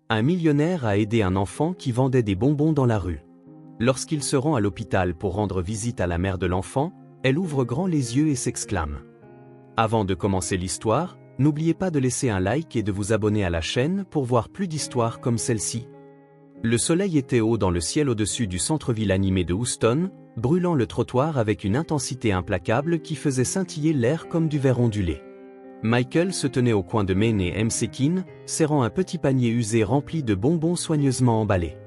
Un millionnaire a aidé un enfant qui vendait des bonbons dans la rue. Lorsqu'il se rend à l'hôpital pour rendre visite à la mère de l'enfant, elle ouvre grand les yeux et s'exclame. Avant de commencer l'histoire, n'oubliez pas de laisser un like et de vous abonner à la chaîne pour voir plus d'histoires comme celle-ci. Le soleil était haut dans le ciel au-dessus du centre-ville animé de Houston, brûlant le trottoir avec une intensité implacable qui faisait scintiller l'air comme du verre ondulé. Michael se tenait au coin de Main et Msekin, serrant un petit panier usé rempli de bonbons soigneusement emballés.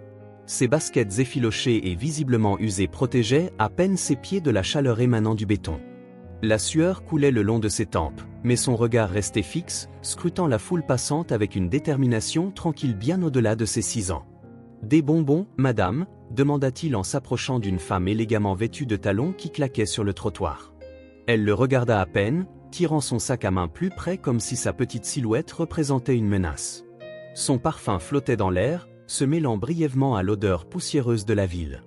Ses baskets effilochées et visiblement usées protégeaient à peine ses pieds de la chaleur émanant du béton. La sueur coulait le long de ses tempes, mais son regard restait fixe, scrutant la foule passante avec une détermination tranquille bien au-delà de ses 6 ans. « Des bonbons, madame ?» demanda-t-il en s'approchant d'une femme élégamment vêtue de talons qui claquait sur le trottoir. Elle le regarda à peine, tirant son sac à main plus près comme si sa petite silhouette représentait une menace. Son parfum flottait dans l'air, se mêlant brièvement à l'odeur poussiéreuse de la ville.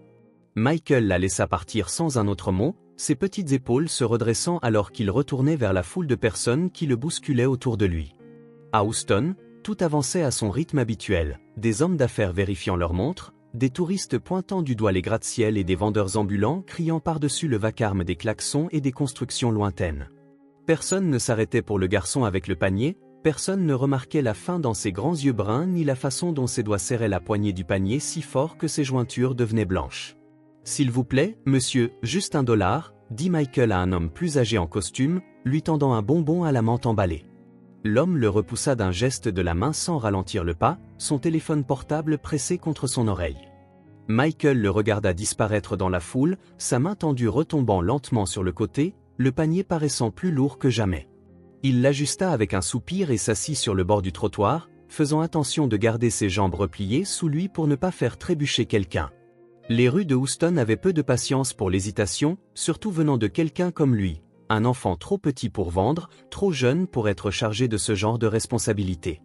Michael la laissa partir sans un autre mot, ses petites épaules se redressant alors qu'il retournait vers la foule de personnes qui le bousculaient autour de lui. À Houston, tout avançait à son rythme habituel, des hommes d'affaires vérifiant leurs montres, des touristes pointant du doigt les gratte-ciel et des vendeurs ambulants criant par-dessus le vacarme des klaxons et des constructions lointaines. Personne ne s'arrêtait pour le garçon avec le panier, personne ne remarquait la faim dans ses grands yeux bruns ni la façon dont ses doigts serraient la poignée du panier si fort que ses jointures devenaient blanches. « S'il vous plaît, monsieur, juste $1, » dit Michael à un homme plus âgé en costume, lui tendant un bonbon à la menthe emballée. L'homme le repoussa d'un geste de la main sans ralentir le pas, son téléphone portable pressé contre son oreille. Michael le regarda disparaître dans la foule, sa main tendue retombant lentement sur le côté, le panier paraissant plus lourd que jamais. Il l'ajusta avec un soupir et s'assit sur le bord du trottoir, faisant attention de garder ses jambes repliées sous lui pour ne pas faire trébucher quelqu'un. Les rues de Houston avaient peu de patience pour l'hésitation, surtout venant de quelqu'un comme lui, un enfant trop petit pour vendre, trop jeune pour être chargé de ce genre de responsabilité.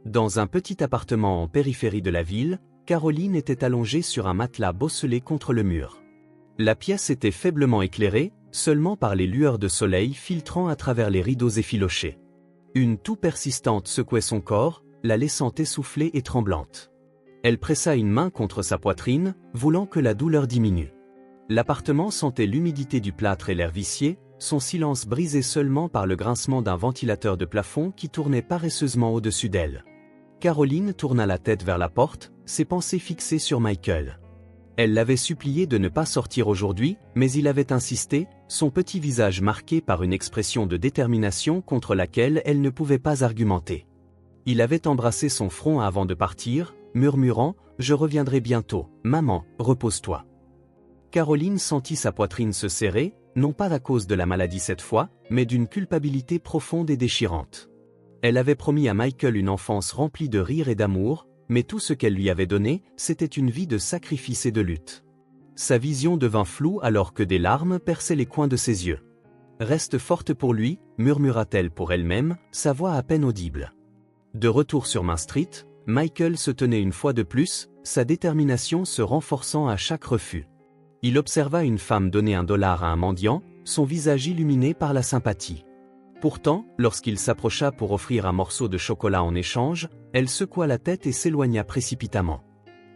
Dans un petit appartement en périphérie de la ville, Caroline était allongée sur un matelas bosselé contre le mur. La pièce était faiblement éclairée, seulement par les lueurs de soleil filtrant à travers les rideaux effilochés. Une toux persistante secouait son corps, la laissant essoufflée et tremblante. Elle pressa une main contre sa poitrine, voulant que la douleur diminue. L'appartement sentait l'humidité du plâtre et l'air vicié, son silence brisé seulement par le grincement d'un ventilateur de plafond qui tournait paresseusement au-dessus d'elle. Caroline tourna la tête vers la porte, ses pensées fixées sur Michael. Elle l'avait supplié de ne pas sortir aujourd'hui, mais il avait insisté, son petit visage marqué par une expression de détermination contre laquelle elle ne pouvait pas argumenter. Il avait embrassé son front avant de partir, murmurant « Je reviendrai bientôt, maman, repose-toi ». Caroline sentit sa poitrine se serrer, non pas à cause de la maladie cette fois, mais d'une culpabilité profonde et déchirante. Elle avait promis à Michael une enfance remplie de rire et d'amour, mais tout ce qu'elle lui avait donné, c'était une vie de sacrifice et de lutte. Sa vision devint floue alors que des larmes perçaient les coins de ses yeux. « Reste forte pour lui », murmura-t-elle pour elle-même, sa voix à peine audible. De retour sur Main Street, Michael se tenait une fois de plus, sa détermination se renforçant à chaque refus. Il observa une femme donner $1 à un mendiant, son visage illuminé par la sympathie. Pourtant, lorsqu'il s'approcha pour offrir un morceau de chocolat en échange, elle secoua la tête et s'éloigna précipitamment.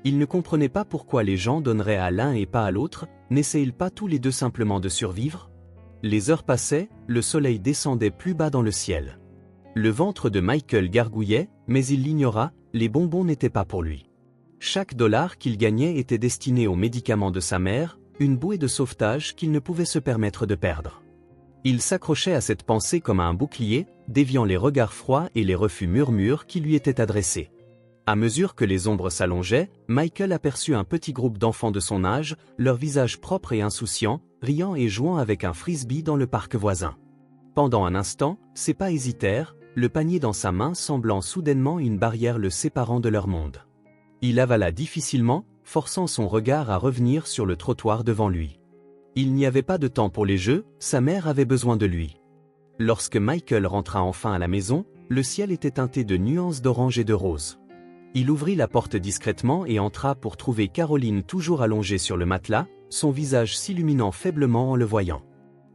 Il ne comprenait pas pourquoi les gens donneraient à l'un et pas à l'autre, n'essayaient-ils pas tous les deux simplement de survivre? Les heures passaient, le soleil descendait plus bas dans le ciel. Le ventre de Michael gargouillait, mais il l'ignora, les bonbons n'étaient pas pour lui. Chaque $1 qu'il gagnait était destiné aux médicaments de sa mère, une bouée de sauvetage qu'il ne pouvait se permettre de perdre. Il s'accrochait à cette pensée comme à un bouclier, déviant les regards froids et les refus murmures qui lui étaient adressés. À mesure que les ombres s'allongeaient, Michael aperçut un petit groupe d'enfants de son âge, leurs visages propres et insouciants, riant et jouant avec un frisbee dans le parc voisin. Pendant un instant, ses pas hésitèrent, le panier dans sa main semblant soudainement une barrière le séparant de leur monde. Il avala difficilement, forçant son regard à revenir sur le trottoir devant lui. Il n'y avait pas de temps pour les jeux, sa mère avait besoin de lui. Lorsque Michael rentra enfin à la maison, le ciel était teinté de nuances d'orange et de rose. Il ouvrit la porte discrètement et entra pour trouver Caroline toujours allongée sur le matelas, son visage s'illuminant faiblement en le voyant.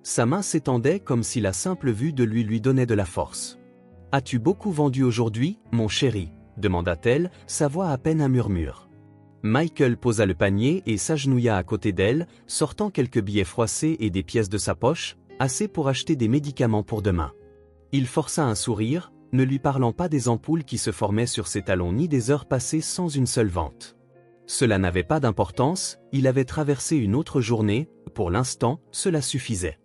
Sa main s'étendait comme si la simple vue de lui donnait de la force. « As-tu beaucoup vendu aujourd'hui, mon chéri ?» demanda-t-elle, sa voix à peine un murmure. Michael posa le panier et s'agenouilla à côté d'elle, sortant quelques billets froissés et des pièces de sa poche, assez pour acheter des médicaments pour demain. Il força un sourire, ne lui parlant pas des ampoules qui se formaient sur ses talons ni des heures passées sans une seule vente. Cela n'avait pas d'importance, il avait traversé une autre journée, pour l'instant, cela suffisait.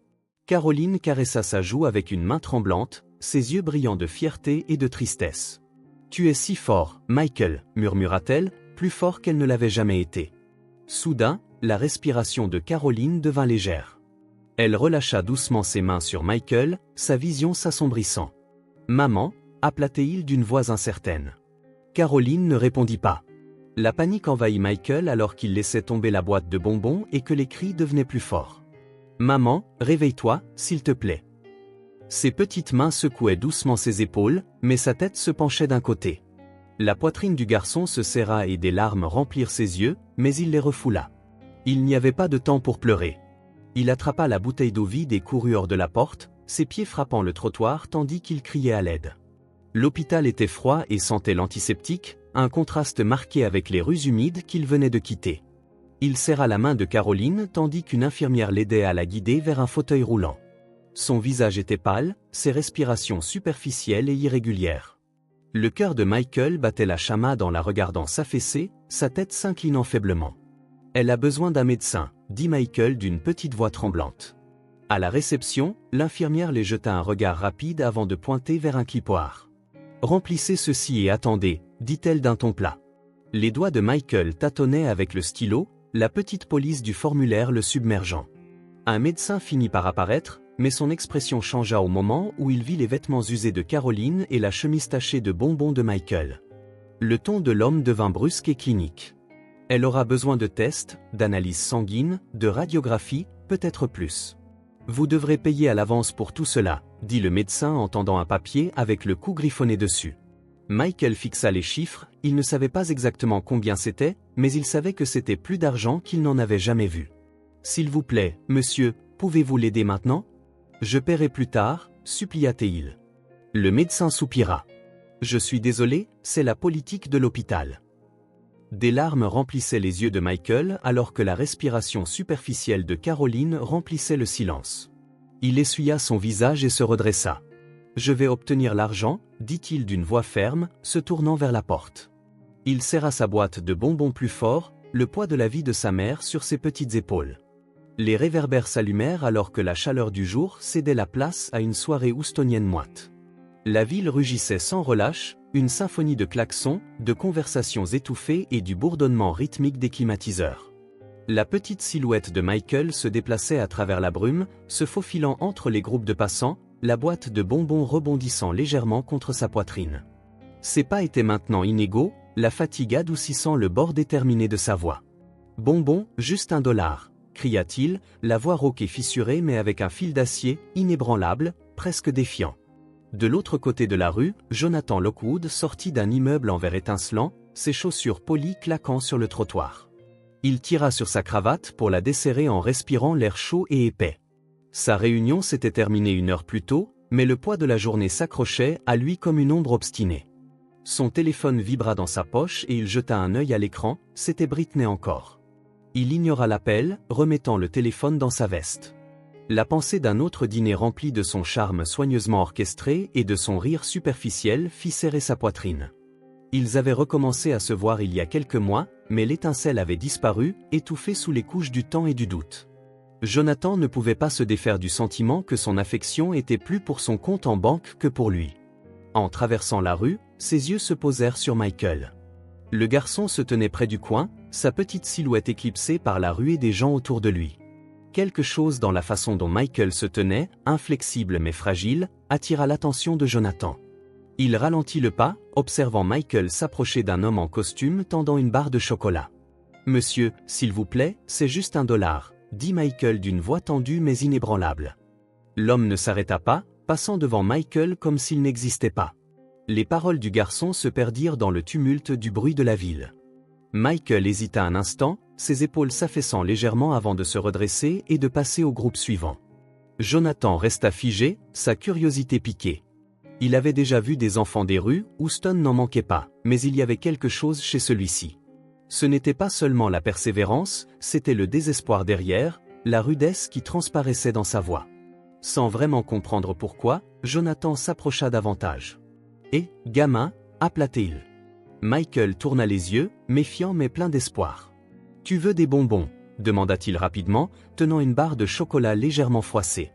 Caroline caressa sa joue avec une main tremblante, ses yeux brillants de fierté et de tristesse. « Tu es si fort, Michael, » murmura-t-elle, plus fort qu'elle ne l'avait jamais été. Soudain, la respiration de Caroline devint légère. Elle relâcha doucement ses mains sur Michael, sa vision s'assombrissant. « Maman » appela-t-il d'une voix incertaine. Caroline ne répondit pas. La panique envahit Michael alors qu'il laissait tomber la boîte de bonbons et que les cris devenaient plus forts. « Maman, réveille-toi, s'il te plaît. » Ses petites mains secouaient doucement ses épaules, mais sa tête se penchait d'un côté. La poitrine du garçon se serra et des larmes remplirent ses yeux, mais il les refoula. Il n'y avait pas de temps pour pleurer. Il attrapa la bouteille d'eau vide et courut hors de la porte, ses pieds frappant le trottoir tandis qu'il criait à l'aide. L'hôpital était froid et sentait l'antiseptique, un contraste marqué avec les rues humides qu'il venait de quitter. Il serra la main de Caroline tandis qu'une infirmière l'aidait à la guider vers un fauteuil roulant. Son visage était pâle, ses respirations superficielles et irrégulières. Le cœur de Michael battait la chamade en la regardant s'affaisser, sa tête s'inclinant faiblement. « Elle a besoin d'un médecin », dit Michael d'une petite voix tremblante. À la réception, l'infirmière les jeta un regard rapide avant de pointer vers un clipoir. « Remplissez ceci et attendez », dit-elle d'un ton plat. Les doigts de Michael tâtonnaient avec le stylo, la petite police du formulaire le submergeant. Un médecin finit par apparaître, mais son expression changea au moment où il vit les vêtements usés de Caroline et la chemise tachée de bonbons de Michael. Le ton de l'homme devint brusque et clinique. « Elle aura besoin de tests, d'analyses sanguines, de radiographie, peut-être plus. Vous devrez payer à l'avance pour tout cela, » dit le médecin en tendant un papier avec le coup griffonné dessus. Michael fixa les chiffres, il ne savait pas exactement combien c'était, mais il savait que c'était plus d'argent qu'il n'en avait jamais vu. « S'il vous plaît, monsieur, pouvez-vous l'aider maintenant ? Je paierai plus tard, supplia-t-il. Le médecin soupira. « Je suis désolé, c'est la politique de l'hôpital. » Des larmes remplissaient les yeux de Michael alors que la respiration superficielle de Caroline remplissait le silence. Il essuya son visage et se redressa. « Je vais obtenir l'argent, » dit-il d'une voix ferme, se tournant vers la porte. Il serra sa boîte de bonbons plus fort, le poids de la vie de sa mère sur ses petites épaules. Les réverbères s'allumèrent alors que la chaleur du jour cédait la place à une soirée houstonienne moite. La ville rugissait sans relâche, une symphonie de klaxons, de conversations étouffées et du bourdonnement rythmique des climatiseurs. La petite silhouette de Michael se déplaçait à travers la brume, se faufilant entre les groupes de passants, la boîte de bonbons rebondissant légèrement contre sa poitrine. Ses pas étaient maintenant inégaux, la fatigue adoucissant le bord déterminé de sa voix. « Bonbons, juste $1, » cria-t-il, la voix rauque et fissurée mais avec un fil d'acier, inébranlable, presque défiant. De l'autre côté de la rue, Jonathan Lockwood sortit d'un immeuble en verre étincelant, ses chaussures polies claquant sur le trottoir. Il tira sur sa cravate pour la desserrer en respirant l'air chaud et épais. Sa réunion s'était terminée 1 heure plus tôt, mais le poids de la journée s'accrochait à lui comme une ombre obstinée. Son téléphone vibra dans sa poche et il jeta un œil à l'écran, c'était Britney encore. Il ignora l'appel, remettant le téléphone dans sa veste. La pensée d'un autre dîner rempli de son charme soigneusement orchestré et de son rire superficiel fit serrer sa poitrine. Ils avaient recommencé à se voir il y a quelques mois, mais l'étincelle avait disparu, étouffée sous les couches du temps et du doute. Jonathan ne pouvait pas se défaire du sentiment que son affection était plus pour son compte en banque que pour lui. En traversant la rue, ses yeux se posèrent sur Michael. Le garçon se tenait près du coin, sa petite silhouette éclipsée par la ruée des gens autour de lui. Quelque chose dans la façon dont Michael se tenait, inflexible mais fragile, attira l'attention de Jonathan. Il ralentit le pas, observant Michael s'approcher d'un homme en costume tendant une barre de chocolat. « Monsieur, s'il vous plaît, c'est juste $1, » dit Michael d'une voix tendue mais inébranlable. L'homme ne s'arrêta pas, passant devant Michael comme s'il n'existait pas. Les paroles du garçon se perdirent dans le tumulte du bruit de la ville. Michael hésita un instant, ses épaules s'affaissant légèrement avant de se redresser et de passer au groupe suivant. Jonathan resta figé, sa curiosité piquée. Il avait déjà vu des enfants des rues, Houston n'en manquait pas, mais il y avait quelque chose chez celui-ci. Ce n'était pas seulement la persévérance, c'était le désespoir derrière, la rudesse qui transparaissait dans sa voix. Sans vraiment comprendre pourquoi, Jonathan s'approcha davantage. « Eh, gamin » appela-t-il. Michael tourna les yeux, méfiant mais plein d'espoir. « Tu veux des bonbons » demanda-t-il rapidement, tenant une barre de chocolat légèrement froissée.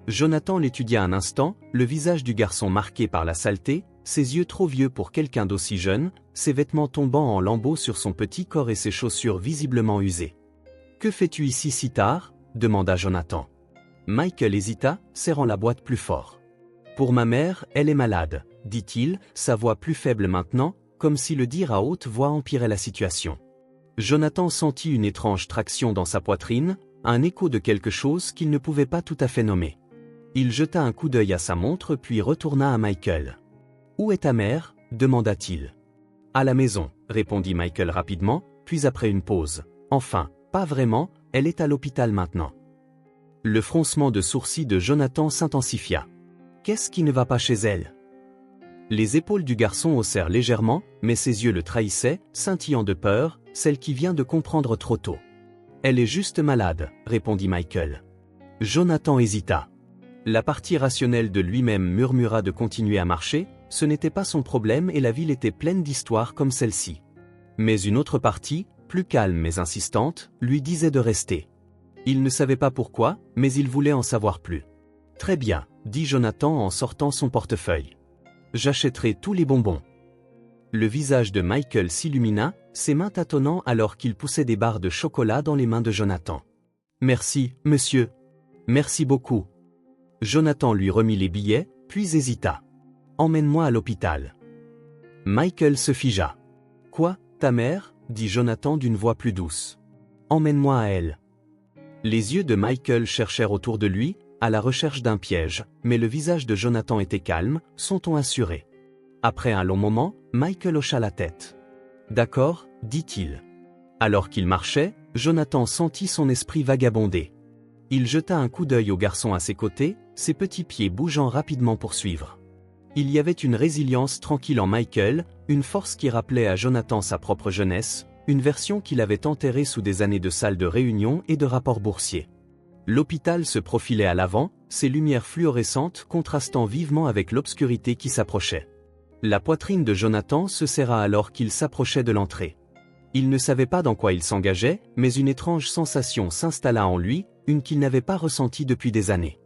Jonathan l'étudia un instant, le visage du garçon marqué par la saleté, ses yeux trop vieux pour quelqu'un d'aussi jeune, ses vêtements tombant en lambeaux sur son petit corps et ses chaussures visiblement usées. « Que fais-tu ici si tard » demanda Jonathan. Michael hésita, serrant la boîte plus fort. « Pour ma mère, elle est malade » dit-il, sa voix plus faible maintenant, comme si le dire à haute voix empirait la situation. Jonathan sentit une étrange traction dans sa poitrine, un écho de quelque chose qu'il ne pouvait pas tout à fait nommer. Il jeta un coup d'œil à sa montre puis retourna à Michael. « Où est ta mère » demanda-t-il. « À la maison » répondit Michael rapidement, puis après une pause. « Enfin, pas vraiment, elle est à l'hôpital maintenant. » Le froncement de sourcils de Jonathan s'intensifia. « Qu'est-ce qui ne va pas chez elle ?» Les épaules du garçon haussèrent légèrement, mais ses yeux le trahissaient, scintillant de peur, celle qui vient de comprendre trop tôt. « Elle est juste malade » répondit Michael. Jonathan hésita. La partie rationnelle de lui-même murmura de continuer à marcher, ce n'était pas son problème et la ville était pleine d'histoires comme celle-ci. Mais une autre partie, plus calme mais insistante, lui disait de rester. Il ne savait pas pourquoi, mais il voulait en savoir plus. « Très bien » dit Jonathan en sortant son portefeuille. « J'achèterai tous les bonbons. » Le visage de Michael s'illumina, ses mains tâtonnant alors qu'il poussait des barres de chocolat dans les mains de Jonathan. « Merci, monsieur. Merci beaucoup. » Jonathan lui remit les billets, puis hésita. « Emmène-moi à l'hôpital. » Michael se figea. « Quoi, ta mère » dit Jonathan d'une voix plus douce. « Emmène-moi à elle. » Les yeux de Michael cherchèrent autour de lui, à la recherche d'un piège, mais le visage de Jonathan était calme, son ton assuré. Après un long moment, Michael hocha la tête. « D'accord » dit-il. Alors qu'il marchait, Jonathan sentit son esprit vagabonder. Il jeta un coup d'œil au garçon à ses côtés, ses petits pieds bougeant rapidement pour suivre. Il y avait une résilience tranquille en Michael, une force qui rappelait à Jonathan sa propre jeunesse, une version qu'il avait enterrée sous des années de salles de réunion et de rapports boursiers. L'hôpital se profilait à l'avant, ses lumières fluorescentes contrastant vivement avec l'obscurité qui s'approchait. La poitrine de Jonathan se serra alors qu'il s'approchait de l'entrée. Il ne savait pas dans quoi il s'engageait, mais une étrange sensation s'installa en lui, une qu'il n'avait pas ressentie depuis des années.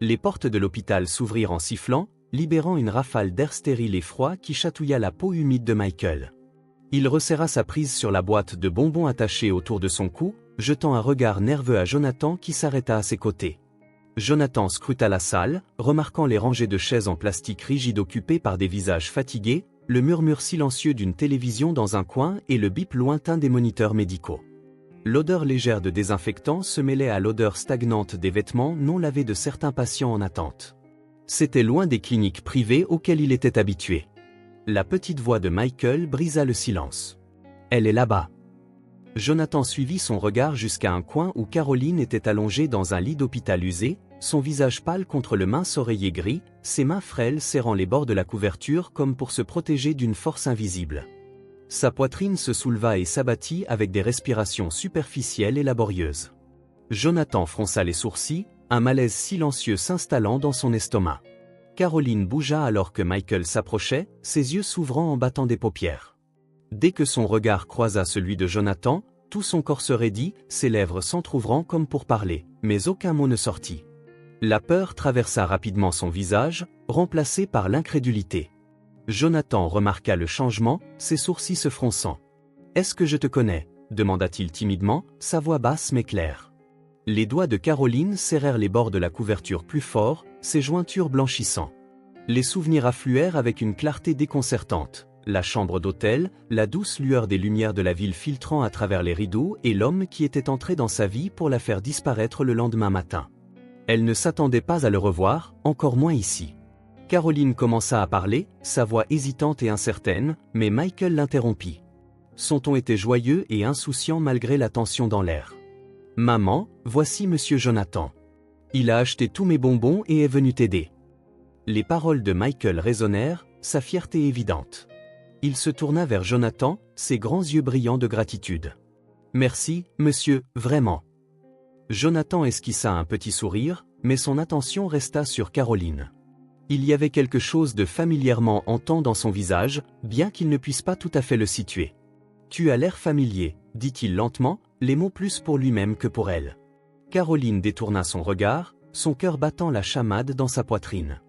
Les portes de l'hôpital s'ouvrirent en sifflant, libérant une rafale d'air stérile et froid qui chatouilla la peau humide de Michael. Il resserra sa prise sur la boîte de bonbons attachée autour de son cou, jetant un regard nerveux à Jonathan qui s'arrêta à ses côtés. Jonathan scruta la salle, remarquant les rangées de chaises en plastique rigide occupées par des visages fatigués, le murmure silencieux d'une télévision dans un coin et le bip lointain des moniteurs médicaux. L'odeur légère de désinfectant se mêlait à l'odeur stagnante des vêtements non lavés de certains patients en attente. C'était loin des cliniques privées auxquelles il était habitué. La petite voix de Michael brisa le silence. « Elle est là-bas. » Jonathan suivit son regard jusqu'à un coin où Caroline était allongée dans un lit d'hôpital usé, son visage pâle contre le mince oreiller gris, ses mains frêles serrant les bords de la couverture comme pour se protéger d'une force invisible. Sa poitrine se souleva et s'abattit avec des respirations superficielles et laborieuses. Jonathan fronça les sourcils, un malaise silencieux s'installant dans son estomac. Caroline bougea alors que Michael s'approchait, ses yeux s'ouvrant en battant des paupières. Dès que son regard croisa celui de Jonathan, tout son corps se raidit, ses lèvres s'entr'ouvrant comme pour parler, mais aucun mot ne sortit. La peur traversa rapidement son visage, remplacé par l'incrédulité. Jonathan remarqua le changement, ses sourcils se fronçant. « Est-ce que je te connais » demanda-t-il timidement, sa voix basse mais claire. Les doigts de Caroline serrèrent les bords de la couverture plus fort, ses jointures blanchissant. Les souvenirs affluèrent avec une clarté déconcertante. La chambre d'hôtel, la douce lueur des lumières de la ville filtrant à travers les rideaux et l'homme qui était entré dans sa vie pour la faire disparaître le lendemain matin. Elle ne s'attendait pas à le revoir, encore moins ici. Caroline commença à parler, sa voix hésitante et incertaine, mais Michael l'interrompit. Son ton était joyeux et insouciant malgré la tension dans l'air. « Maman, voici Monsieur Jonathan. Il a acheté tous mes bonbons et est venu t'aider. » Les paroles de Michael résonnèrent, sa fierté évidente. Il se tourna vers Jonathan, ses grands yeux brillants de gratitude. « Merci, monsieur, vraiment. » Jonathan esquissa un petit sourire, mais son attention resta sur Caroline. Il y avait quelque chose de familièrement hantant dans son visage, bien qu'il ne puisse pas tout à fait le situer. « Tu as l'air familier, » dit-il lentement, les mots plus pour lui-même que pour elle. Caroline détourna son regard, son cœur battant la chamade dans sa poitrine.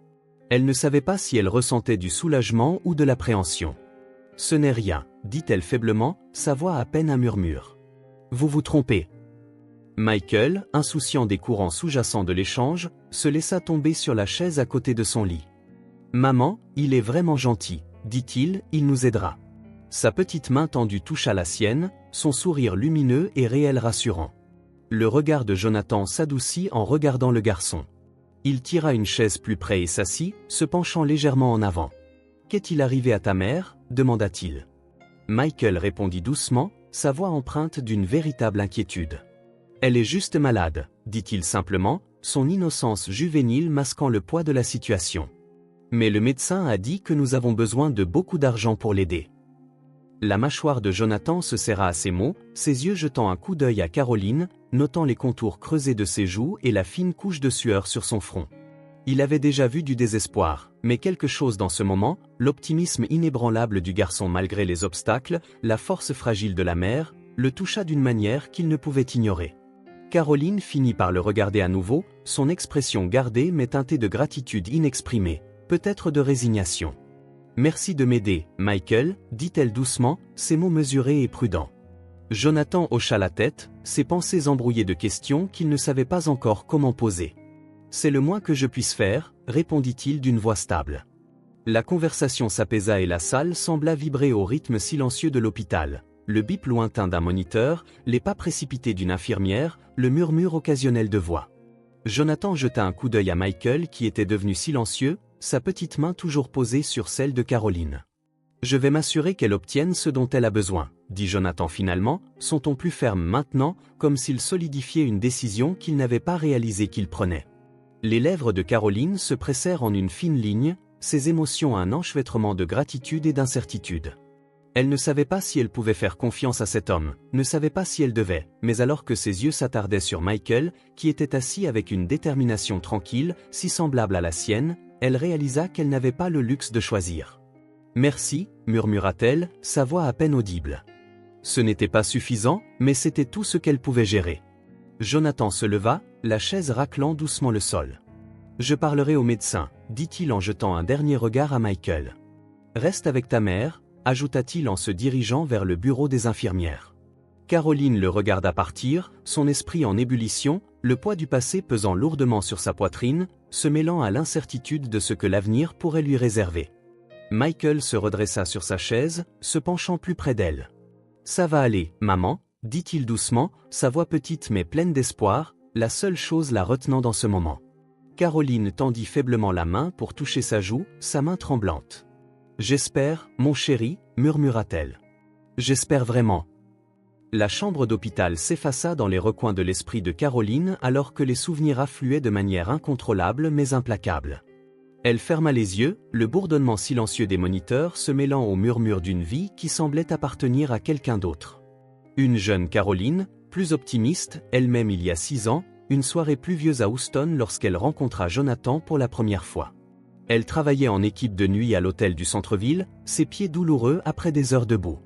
Elle ne savait pas si elle ressentait du soulagement ou de l'appréhension. « Ce n'est rien, » dit-elle faiblement, sa voix à peine un murmure. « Vous vous trompez. » Michael, insouciant des courants sous-jacents de l'échange, se laissa tomber sur la chaise à côté de son lit. « Maman, il est vraiment gentil, » dit-il, « il nous aidera. » Sa petite main tendue toucha la sienne, son sourire lumineux et réel rassurant. Le regard de Jonathan s'adoucit en regardant le garçon. Il tira une chaise plus près et s'assit, se penchant légèrement en avant. « Qu'est-il arrivé à ta mère ?» demanda-t-il. Michael répondit doucement, sa voix empreinte d'une véritable inquiétude. « Elle est juste malade, » dit-il simplement, son innocence juvénile masquant le poids de la situation. « Mais le médecin a dit que nous avons besoin de beaucoup d'argent pour l'aider. » La mâchoire de Jonathan se serra à ces mots, ses yeux jetant un coup d'œil à Caroline, notant les contours creusés de ses joues et la fine couche de sueur sur son front. Il avait déjà vu du désespoir, mais quelque chose dans ce moment, l'optimisme inébranlable du garçon malgré les obstacles, la force fragile de la mère, le toucha d'une manière qu'il ne pouvait ignorer. Caroline finit par le regarder à nouveau, son expression gardée mais teintée de gratitude inexprimée, peut-être de résignation. « Merci de m'aider, Michael, » dit-elle doucement, ses mots mesurés et prudents. Jonathan hocha la tête, ses pensées embrouillées de questions qu'il ne savait pas encore comment poser. « C'est le moins que je puisse faire, » répondit-il d'une voix stable. La conversation s'apaisa et la salle sembla vibrer au rythme silencieux de l'hôpital. Le bip lointain d'un moniteur, les pas précipités d'une infirmière, le murmure occasionnel de voix. Jonathan jeta un coup d'œil à Michael qui était devenu silencieux, sa petite main toujours posée sur celle de Caroline. « Je vais m'assurer qu'elle obtienne ce dont elle a besoin, » dit Jonathan finalement, son ton plus ferme maintenant, comme s'il solidifiait une décision qu'il n'avait pas réalisé qu'il prenait. Les lèvres de Caroline se pressèrent en une fine ligne, ses émotions un enchevêtrement de gratitude et d'incertitude. Elle ne savait pas si elle pouvait faire confiance à cet homme, ne savait pas si elle devait, mais alors que ses yeux s'attardaient sur Michael, qui était assis avec une détermination tranquille, si semblable à la sienne, elle réalisa qu'elle n'avait pas le luxe de choisir. « Merci, » murmura-t-elle, sa voix à peine audible. Ce n'était pas suffisant, mais c'était tout ce qu'elle pouvait gérer. Jonathan se leva, la chaise raclant doucement le sol. « Je parlerai au médecin, » dit-il en jetant un dernier regard à Michael. « Reste avec ta mère, » ajouta-t-il en se dirigeant vers le bureau des infirmières. Caroline le regarda partir, son esprit en ébullition, le poids du passé pesant lourdement sur sa poitrine, se mêlant à l'incertitude de ce que l'avenir pourrait lui réserver. Michael se redressa sur sa chaise, se penchant plus près d'elle. « Ça va aller, maman, » dit-il doucement, sa voix petite mais pleine d'espoir, la seule chose la retenant dans ce moment. Caroline tendit faiblement la main pour toucher sa joue, sa main tremblante. « J'espère, mon chéri, » murmura-t-elle. « J'espère vraiment. » La chambre d'hôpital s'effaça dans les recoins de l'esprit de Caroline alors que les souvenirs affluaient de manière incontrôlable mais implacable. Elle ferma les yeux, le bourdonnement silencieux des moniteurs se mêlant au murmure d'une vie qui semblait appartenir à quelqu'un d'autre. Une jeune Caroline, plus optimiste, elle-même il y a 6 ans, une soirée pluvieuse à Houston lorsqu'elle rencontra Jonathan pour la première fois. Elle travaillait en équipe de nuit à l'hôtel du centre-ville, ses pieds douloureux après des heures debout.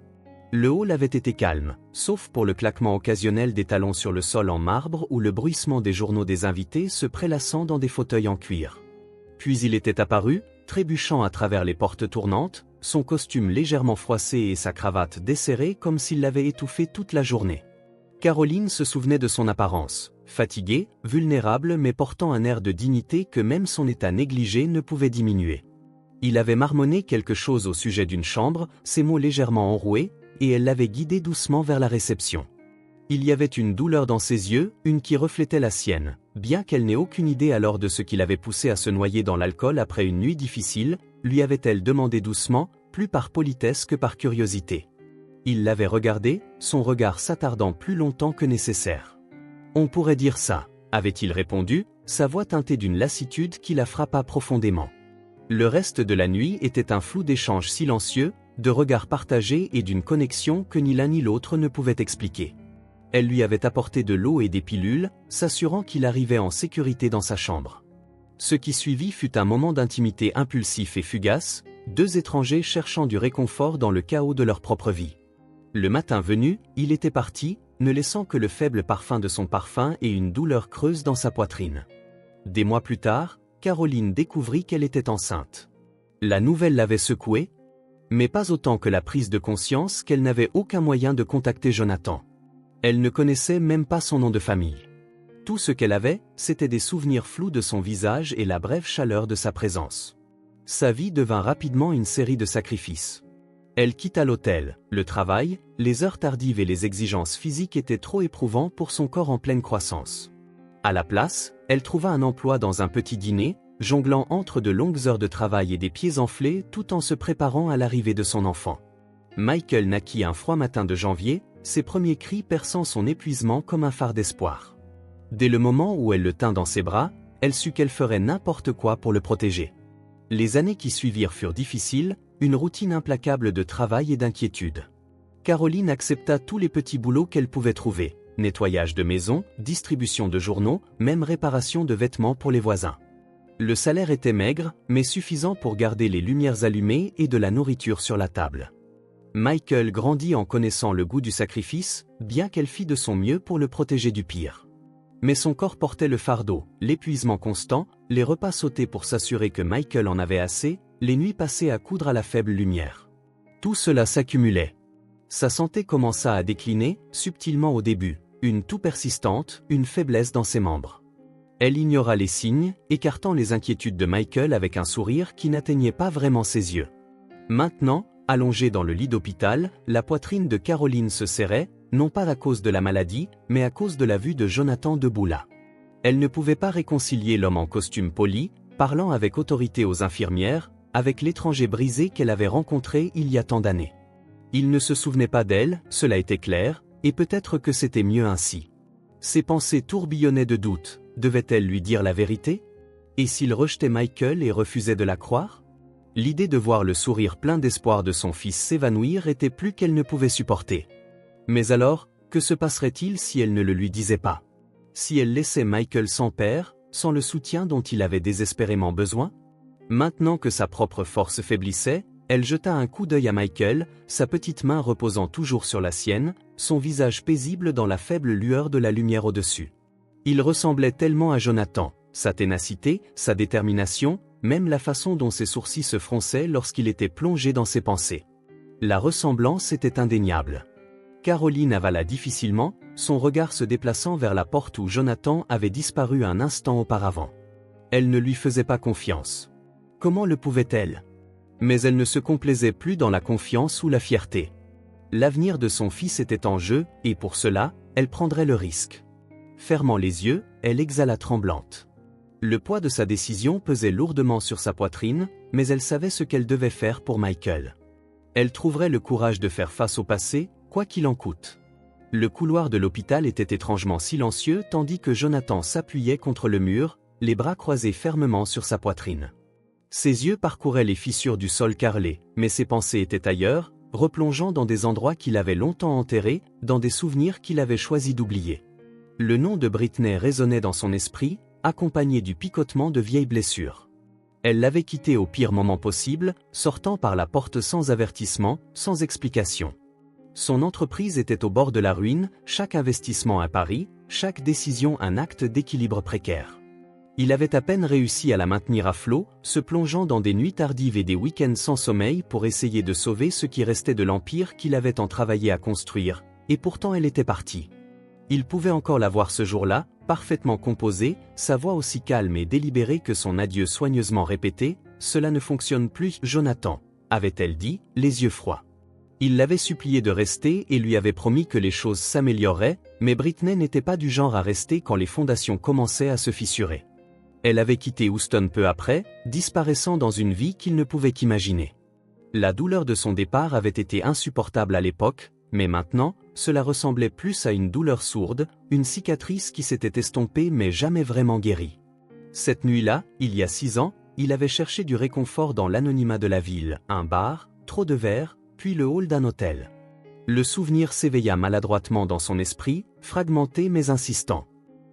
Le hall avait été calme, sauf pour le claquement occasionnel des talons sur le sol en marbre ou le bruissement des journaux des invités se prélassant dans des fauteuils en cuir. Puis il était apparu, trébuchant à travers les portes tournantes, son costume légèrement froissé et sa cravate desserrée comme s'il l'avait étouffé toute la journée. Caroline se souvenait de son apparence, fatiguée, vulnérable mais portant un air de dignité que même son état négligé ne pouvait diminuer. Il avait marmonné quelque chose au sujet d'une chambre, ses mots légèrement enroués, et elle l'avait guidé doucement vers la réception. Il y avait une douleur dans ses yeux, une qui reflétait la sienne, bien qu'elle n'ait aucune idée alors de ce qui l'avait poussé à se noyer dans l'alcool après une nuit difficile, lui avait-elle demandé doucement, plus par politesse que par curiosité. Il l'avait regardée, son regard s'attardant plus longtemps que nécessaire. « On pourrait dire ça », avait-il répondu, sa voix teintée d'une lassitude qui la frappa profondément. Le reste de la nuit était un flou d'échanges silencieux, de regards partagés et d'une connexion que ni l'un ni l'autre ne pouvait expliquer. Elle lui avait apporté de l'eau et des pilules, s'assurant qu'il arrivait en sécurité dans sa chambre. Ce qui suivit fut un moment d'intimité impulsif et fugace, deux étrangers cherchant du réconfort dans le chaos de leur propre vie. Le matin venu, il était parti, ne laissant que le faible parfum de son parfum et une douleur creuse dans sa poitrine. Des mois plus tard, Caroline découvrit qu'elle était enceinte. La nouvelle l'avait secouée, mais pas autant que la prise de conscience qu'elle n'avait aucun moyen de contacter Jonathan. Elle ne connaissait même pas son nom de famille. Tout ce qu'elle avait, c'était des souvenirs flous de son visage et la brève chaleur de sa présence. Sa vie devint rapidement une série de sacrifices. Elle quitta l'hôtel, le travail, les heures tardives et les exigences physiques étaient trop éprouvants pour son corps en pleine croissance. À la place, elle trouva un emploi dans un petit dîner, jonglant entre de longues heures de travail et des pieds enflés tout en se préparant à l'arrivée de son enfant. Michael naquit un froid matin de janvier, ses premiers cris perçant son épuisement comme un phare d'espoir. Dès le moment où elle le tint dans ses bras, elle sut qu'elle ferait n'importe quoi pour le protéger. Les années qui suivirent furent difficiles, une routine implacable de travail et d'inquiétude. Caroline accepta tous les petits boulots qu'elle pouvait trouver, nettoyage de maison, distribution de journaux, même réparation de vêtements pour les voisins. Le salaire était maigre, mais suffisant pour garder les lumières allumées et de la nourriture sur la table. Michael grandit en connaissant le goût du sacrifice, bien qu'elle fît de son mieux pour le protéger du pire. Mais son corps portait le fardeau, l'épuisement constant, les repas sautés pour s'assurer que Michael en avait assez, les nuits passées à coudre à la faible lumière. Tout cela s'accumulait. Sa santé commença à décliner, subtilement au début, une toux persistante, une faiblesse dans ses membres. Elle ignora les signes, écartant les inquiétudes de Michael avec un sourire qui n'atteignait pas vraiment ses yeux. Maintenant, allongée dans le lit d'hôpital, la poitrine de Caroline se serrait, non pas à cause de la maladie, mais à cause de la vue de Jonathan debout là. Elle ne pouvait pas réconcilier l'homme en costume poli, parlant avec autorité aux infirmières, avec l'étranger brisé qu'elle avait rencontré il y a tant d'années. Il ne se souvenait pas d'elle, cela était clair, et peut-être que c'était mieux ainsi. Ses pensées tourbillonnaient de doutes, devait-elle lui dire la vérité? Et s'il rejetait Michael et refusait de la croire? L'idée de voir le sourire plein d'espoir de son fils s'évanouir était plus qu'elle ne pouvait supporter. Mais alors, que se passerait-il si elle ne le lui disait pas? Si elle laissait Michael sans père, sans le soutien dont il avait désespérément besoin? Maintenant que sa propre force faiblissait, elle jeta un coup d'œil à Michael, sa petite main reposant toujours sur la sienne, son visage paisible dans la faible lueur de la lumière au-dessus. Il ressemblait tellement à Jonathan, sa ténacité, sa détermination, même la façon dont ses sourcils se fronçaient lorsqu'il était plongé dans ses pensées. La ressemblance était indéniable. Caroline avala difficilement, son regard se déplaçant vers la porte où Jonathan avait disparu un instant auparavant. Elle ne lui faisait pas confiance. Comment le pouvait-elle? Mais elle ne se complaisait plus dans la confiance ou la fierté. L'avenir de son fils était en jeu, et pour cela, elle prendrait le risque. Fermant les yeux, elle exhala tremblante. Le poids de sa décision pesait lourdement sur sa poitrine, mais elle savait ce qu'elle devait faire pour Michael. Elle trouverait le courage de faire face au passé, quoi qu'il en coûte. Le couloir de l'hôpital était étrangement silencieux tandis que Jonathan s'appuyait contre le mur, les bras croisés fermement sur sa poitrine. Ses yeux parcouraient les fissures du sol carrelé, mais ses pensées étaient ailleurs, replongeant dans des endroits qu'il avait longtemps enterrés, dans des souvenirs qu'il avait choisi d'oublier. Le nom de Britney résonnait dans son esprit, accompagné du picotement de vieilles blessures. Elle l'avait quitté au pire moment possible, sortant par la porte sans avertissement, sans explication. Son entreprise était au bord de la ruine, chaque investissement un pari, chaque décision un acte d'équilibre précaire. Il avait à peine réussi à la maintenir à flot, se plongeant dans des nuits tardives et des week-ends sans sommeil pour essayer de sauver ce qui restait de l'empire qu'il avait tant travaillé à construire, et pourtant elle était partie. Il pouvait encore la voir ce jour-là, parfaitement composée, sa voix aussi calme et délibérée que son adieu soigneusement répété. « Cela ne fonctionne plus, Jonathan », avait-elle dit, les yeux froids. Il l'avait supplié de rester et lui avait promis que les choses s'amélioreraient, mais Britney n'était pas du genre à rester quand les fondations commençaient à se fissurer. Elle avait quitté Houston peu après, disparaissant dans une vie qu'il ne pouvait qu'imaginer. La douleur de son départ avait été insupportable à l'époque, mais maintenant, cela ressemblait plus à une douleur sourde, une cicatrice qui s'était estompée mais jamais vraiment guérie. Cette nuit-là, il y a 6 ans, il avait cherché du réconfort dans l'anonymat de la ville, un bar, trop de verre, puis le hall d'un hôtel. Le souvenir s'éveilla maladroitement dans son esprit, fragmenté mais insistant.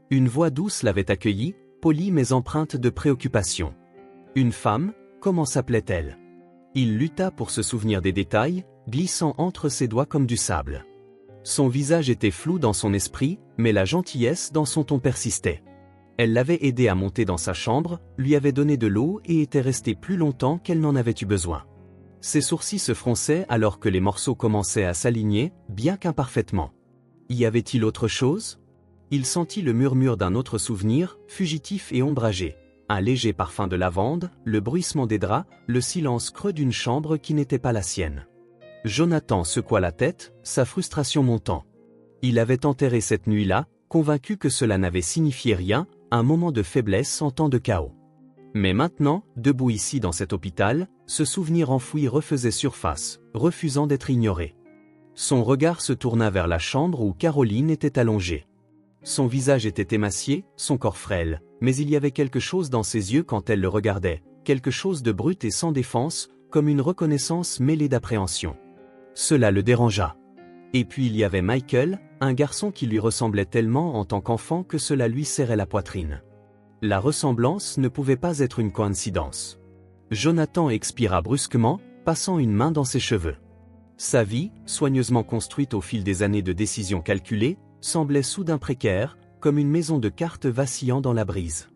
Une voix douce l'avait accueilli, polie mais empreinte de préoccupation. Une femme, comment s'appelait-elle? Il lutta pour se souvenir des détails, glissant entre ses doigts comme du sable. Son visage était flou dans son esprit, mais la gentillesse dans son ton persistait. Elle l'avait aidé à monter dans sa chambre, lui avait donné de l'eau et était restée plus longtemps qu'elle n'en avait eu besoin. Ses sourcils se fronçaient alors que les morceaux commençaient à s'aligner, bien qu'imparfaitement. Y avait-il autre chose? Il sentit le murmure d'un autre souvenir, fugitif et ombragé. Un léger parfum de lavande, le bruissement des draps, le silence creux d'une chambre qui n'était pas la sienne. Jonathan secoua la tête, sa frustration montant. Il avait enterré cette nuit-là, convaincu que cela n'avait signifié rien, un moment de faiblesse en temps de chaos. Mais maintenant, debout ici dans cet hôpital, ce souvenir enfoui refaisait surface, refusant d'être ignoré. Son regard se tourna vers la chambre où Caroline était allongée. Son visage était émacié, son corps frêle, mais il y avait quelque chose dans ses yeux quand elle le regardait, quelque chose de brut et sans défense, comme une reconnaissance mêlée d'appréhension. Cela le dérangea. Et puis il y avait Michael, un garçon qui lui ressemblait tellement en tant qu'enfant que cela lui serrait la poitrine. La ressemblance ne pouvait pas être une coïncidence. Jonathan expira brusquement, passant une main dans ses cheveux. Sa vie, soigneusement construite au fil des années de décisions calculées, semblait soudain précaire, comme une maison de cartes vacillant dans la brise.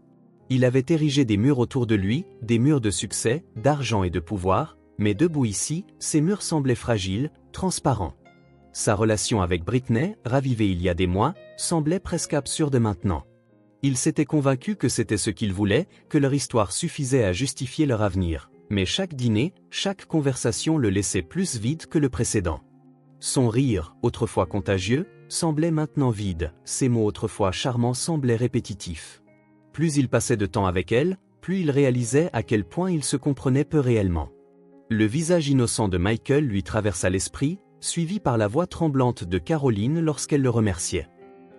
Il avait érigé des murs autour de lui, des murs de succès, d'argent et de pouvoir, mais debout ici, ces murs semblaient fragiles, transparents. Sa relation avec Britney, ravivée il y a des mois, semblait presque absurde maintenant. Il s'était convaincu que c'était ce qu'il voulait, que leur histoire suffisait à justifier leur avenir. Mais chaque dîner, chaque conversation le laissait plus vide que le précédent. Son rire, autrefois contagieux, semblait maintenant vide, ses mots autrefois charmants semblaient répétitifs. Plus il passait de temps avec elle, plus il réalisait à quel point il se comprenait peu réellement. Le visage innocent de Michael lui traversa l'esprit, suivi par la voix tremblante de Caroline lorsqu'elle le remerciait.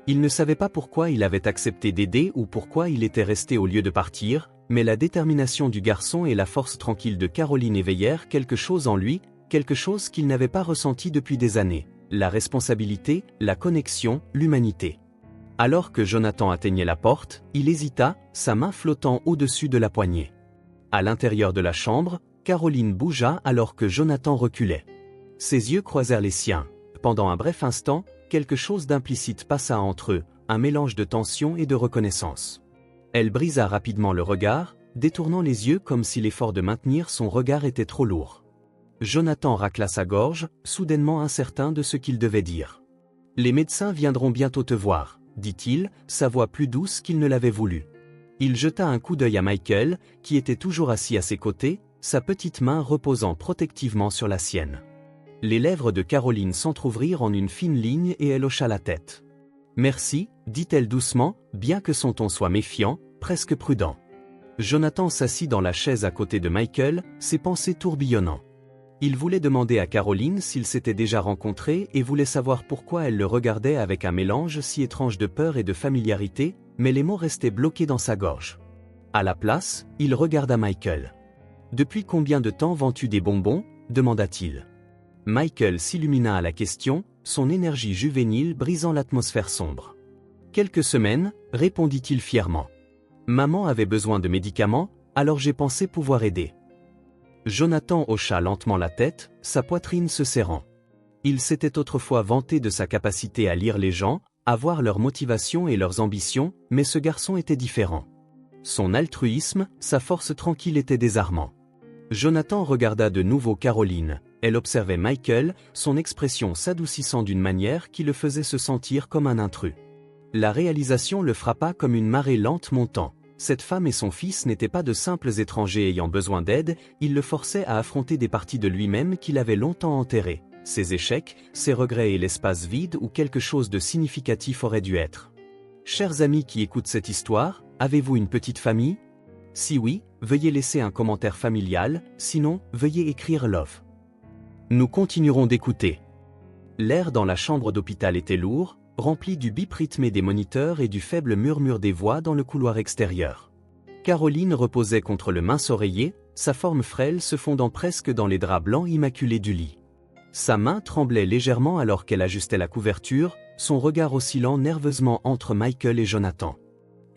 Il ne savait pas pourquoi il avait accepté d'aider ou pourquoi il était resté au lieu de partir, mais la détermination du garçon et la force tranquille de Caroline éveillèrent quelque chose en lui, quelque chose qu'il n'avait pas ressenti depuis des années, la responsabilité, la connexion, l'humanité. Alors que Jonathan atteignait la porte, il hésita, sa main flottant au-dessus de la poignée. À l'intérieur de la chambre, Caroline bougea alors que Jonathan reculait. Ses yeux croisèrent les siens. Pendant un bref instant, quelque chose d'implicite passa entre eux, un mélange de tension et de reconnaissance. Elle brisa rapidement le regard, détournant les yeux comme si l'effort de maintenir son regard était trop lourd. Jonathan racla sa gorge, soudainement incertain de ce qu'il devait dire. « Les médecins viendront bientôt te voir », dit-il, sa voix plus douce qu'il ne l'avait voulu. Il jeta un coup d'œil à Michael, qui était toujours assis à ses côtés, sa petite main reposant protectivement sur la sienne. Les lèvres de Caroline s'entr'ouvrirent en une fine ligne et elle hocha la tête. « Merci », dit-elle doucement, bien que son ton soit méfiant, presque prudent. Jonathan s'assit dans la chaise à côté de Michael, ses pensées tourbillonnant. Il voulait demander à Caroline s'ils s'étaient déjà rencontrés et voulait savoir pourquoi elle le regardait avec un mélange si étrange de peur et de familiarité, mais les mots restaient bloqués dans sa gorge. À la place, il regarda Michael. « Depuis combien de temps vends-tu des bonbons ?» demanda-t-il. Michael s'illumina à la question, son énergie juvénile brisant l'atmosphère sombre. « Quelques semaines, répondit-il fièrement. Maman avait besoin de médicaments, alors j'ai pensé pouvoir aider. » Jonathan hocha lentement la tête, sa poitrine se serrant. Il s'était autrefois vanté de sa capacité à lire les gens, à voir leurs motivations et leurs ambitions, mais ce garçon était différent. Son altruisme, sa force tranquille étaient désarmants. Jonathan regarda de nouveau Caroline. Elle observait Michael, son expression s'adoucissant d'une manière qui le faisait se sentir comme un intrus. La réalisation le frappa comme une marée lente montant. Cette femme et son fils n'étaient pas de simples étrangers ayant besoin d'aide, ils le forçaient à affronter des parties de lui-même qu'il avait longtemps enterrées, ses échecs, ses regrets et l'espace vide où quelque chose de significatif aurait dû être. Chers amis qui écoutent cette histoire, avez-vous une petite famille? Si oui, veuillez laisser un commentaire familial, sinon, veuillez écrire love. Nous continuerons d'écouter. L'air dans la chambre d'hôpital était lourd, rempli du bip rythmé des moniteurs et du faible murmure des voix dans le couloir extérieur. Caroline reposait contre le mince oreiller, sa forme frêle se fondant presque dans les draps blancs immaculés du lit. Sa main tremblait légèrement alors qu'elle ajustait la couverture, son regard oscillant nerveusement entre Michael et Jonathan.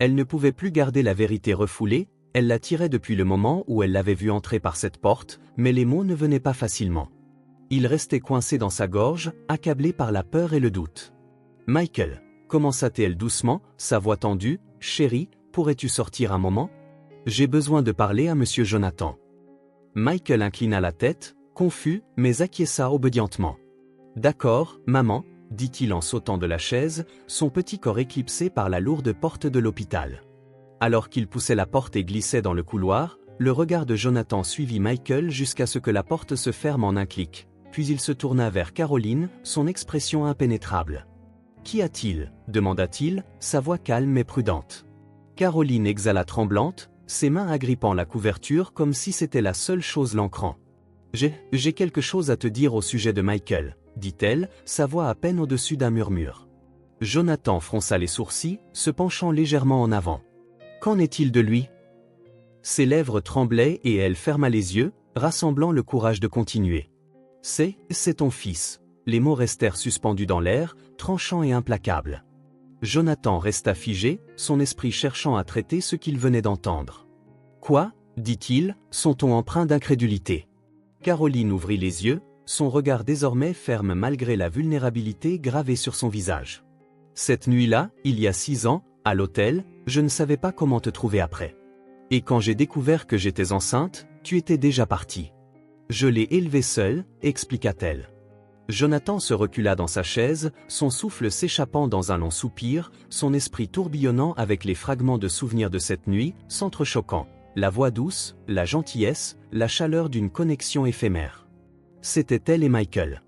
Elle ne pouvait plus garder la vérité refoulée, elle la tirait depuis le moment où elle l'avait vu entrer par cette porte, mais les mots ne venaient pas facilement. Il restait coincé dans sa gorge, accablé par la peur et le doute. « Michael » commença-t-elle doucement, sa voix tendue, « Chérie, pourrais-tu sortir un moment ? J'ai besoin de parler à monsieur Jonathan. » Michael inclina la tête, confus, mais acquiesça obédientement. « D'accord, maman, » dit-il en sautant de la chaise, son petit corps éclipsé par la lourde porte de l'hôpital. Alors qu'il poussait la porte et glissait dans le couloir, le regard de Jonathan suivit Michael jusqu'à ce que la porte se ferme en un clic, puis il se tourna vers Caroline, son expression impénétrable. « Qu'y a-t-il ? demanda-t-il, sa voix calme et prudente. Caroline exhala tremblante, ses mains agrippant la couverture comme si c'était la seule chose l'ancrant. « J'ai quelque chose à te dire au sujet de Michael, » dit-elle, sa voix à peine au-dessus d'un murmure. Jonathan fronça les sourcils, se penchant légèrement en avant. « Qu'en est-il de lui ?» Ses lèvres tremblaient et elle ferma les yeux, rassemblant le courage de continuer. « C'est ton fils. » Les mots restèrent suspendus dans l'air, tranchants et implacables. Jonathan resta figé, son esprit cherchant à traiter ce qu'il venait d'entendre. « Quoi ?» dit-il, son ton empreint d'incrédulité. Caroline ouvrit les yeux, son regard désormais ferme malgré la vulnérabilité gravée sur son visage. « Cette nuit-là, il y a 6 ans, à l'hôtel, je ne savais pas comment te trouver après. Et quand j'ai découvert que j'étais enceinte, tu étais déjà parti. Je l'ai élevée seule, expliqua-t-elle. » Jonathan se recula dans sa chaise, son souffle s'échappant dans un long soupir, son esprit tourbillonnant avec les fragments de souvenirs de cette nuit, s'entrechoquant, la voix douce, la gentillesse, la chaleur d'une connexion éphémère. C'était elle et Michael.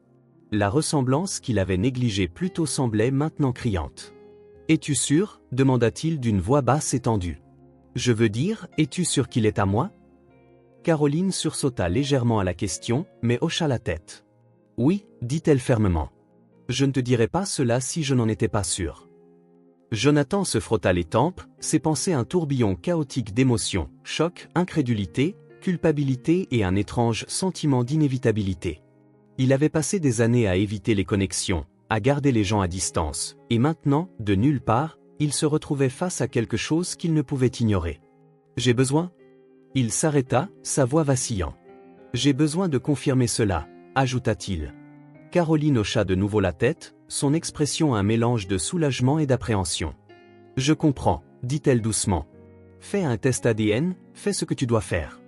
La ressemblance qu'il avait négligée plus tôt semblait maintenant criante. « Es-tu sûr ? demanda-t-il d'une voix basse et tendue. « Je veux dire, es-tu sûr qu'il est à moi ?» Caroline sursauta légèrement à la question, mais hocha la tête. « Oui, » dit-elle fermement. « Je ne te dirais pas cela si je n'en étais pas sûr. » Jonathan se frotta les tempes, ses pensées un tourbillon chaotique d'émotions, choc, incrédulité, culpabilité et un étrange sentiment d'inévitabilité. Il avait passé des années à éviter les connexions, à garder les gens à distance, et maintenant, de nulle part, il se retrouvait face à quelque chose qu'il ne pouvait ignorer. « J'ai besoin ?» Il s'arrêta, sa voix vacillant. « J'ai besoin de confirmer cela, » ajouta-t-il. Caroline hocha de nouveau la tête, son expression un mélange de soulagement et d'appréhension. « Je comprends, » dit-elle doucement. « Fais un test ADN, fais ce que tu dois faire. »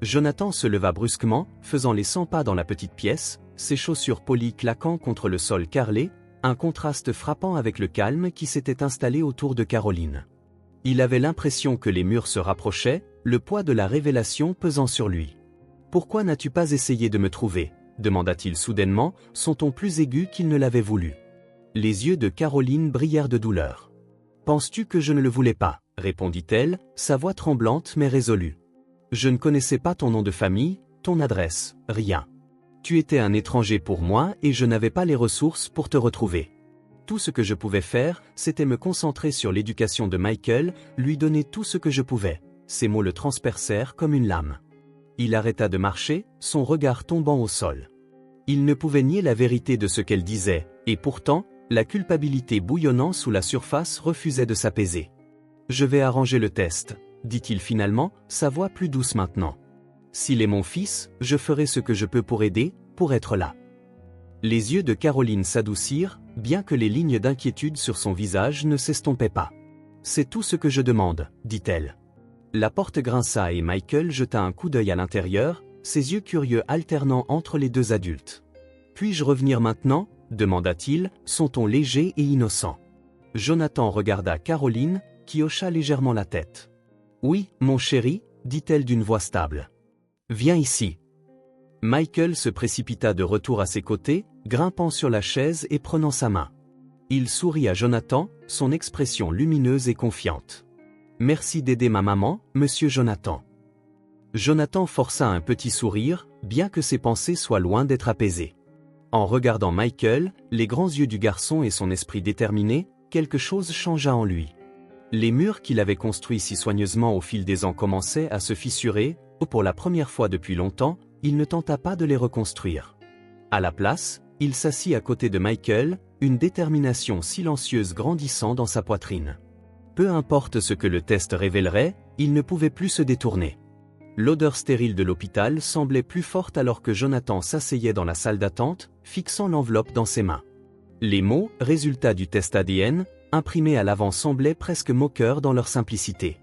Jonathan se leva brusquement, faisant les 100 pas dans la petite pièce, ses chaussures polies claquant contre le sol carrelé, un contraste frappant avec le calme qui s'était installé autour de Caroline. Il avait l'impression que les murs se rapprochaient, le poids de la révélation pesant sur lui. « Pourquoi n'as-tu pas essayé de me trouver ?» demanda-t-il soudainement, son ton plus aigu qu'il ne l'avait voulu. Les yeux de Caroline brillèrent de douleur. « Penses-tu que je ne le voulais pas ?» répondit-elle, sa voix tremblante mais résolue. « Je ne connaissais pas ton nom de famille, ton adresse, rien. Tu étais un étranger pour moi et je n'avais pas les ressources pour te retrouver. Tout ce que je pouvais faire, c'était me concentrer sur l'éducation de Michael, lui donner tout ce que je pouvais. » Ces mots le transpercèrent comme une lame. Il arrêta de marcher, son regard tombant au sol. Il ne pouvait nier la vérité de ce qu'elle disait, et pourtant, la culpabilité bouillonnant sous la surface refusait de s'apaiser. « Je vais arranger le test, » dit-il finalement, sa voix plus douce maintenant. « S'il est mon fils, je ferai ce que je peux pour aider, pour être là. » Les yeux de Caroline s'adoucirent, bien que les lignes d'inquiétude sur son visage ne s'estompaient pas. « C'est tout ce que je demande, » dit-elle. La porte grinça et Michael jeta un coup d'œil à l'intérieur, ses yeux curieux alternant entre les deux adultes. « Puis-je revenir maintenant ?» demanda-t-il, son ton léger et innocent. Jonathan regarda Caroline, qui hocha légèrement la tête. « Oui, mon chéri, » dit-elle d'une voix stable. « Viens ici. » Michael se précipita de retour à ses côtés, grimpant sur la chaise et prenant sa main. Il sourit à Jonathan, son expression lumineuse et confiante. « Merci d'aider ma maman, monsieur Jonathan. » Jonathan força un petit sourire, bien que ses pensées soient loin d'être apaisées. En regardant Michael, les grands yeux du garçon et son esprit déterminé, quelque chose changea en lui. Les murs qu'il avait construits si soigneusement au fil des ans commençaient à se fissurer, ou pour la première fois depuis longtemps, il ne tenta pas de les reconstruire. À la place, il s'assit à côté de Michael, une détermination silencieuse grandissant dans sa poitrine. Peu importe ce que le test révélerait, il ne pouvait plus se détourner. L'odeur stérile de l'hôpital semblait plus forte alors que Jonathan s'asseyait dans la salle d'attente, fixant l'enveloppe dans ses mains. Les mots « résultat du test ADN » imprimés à l'avant semblaient presque moqueurs dans leur simplicité.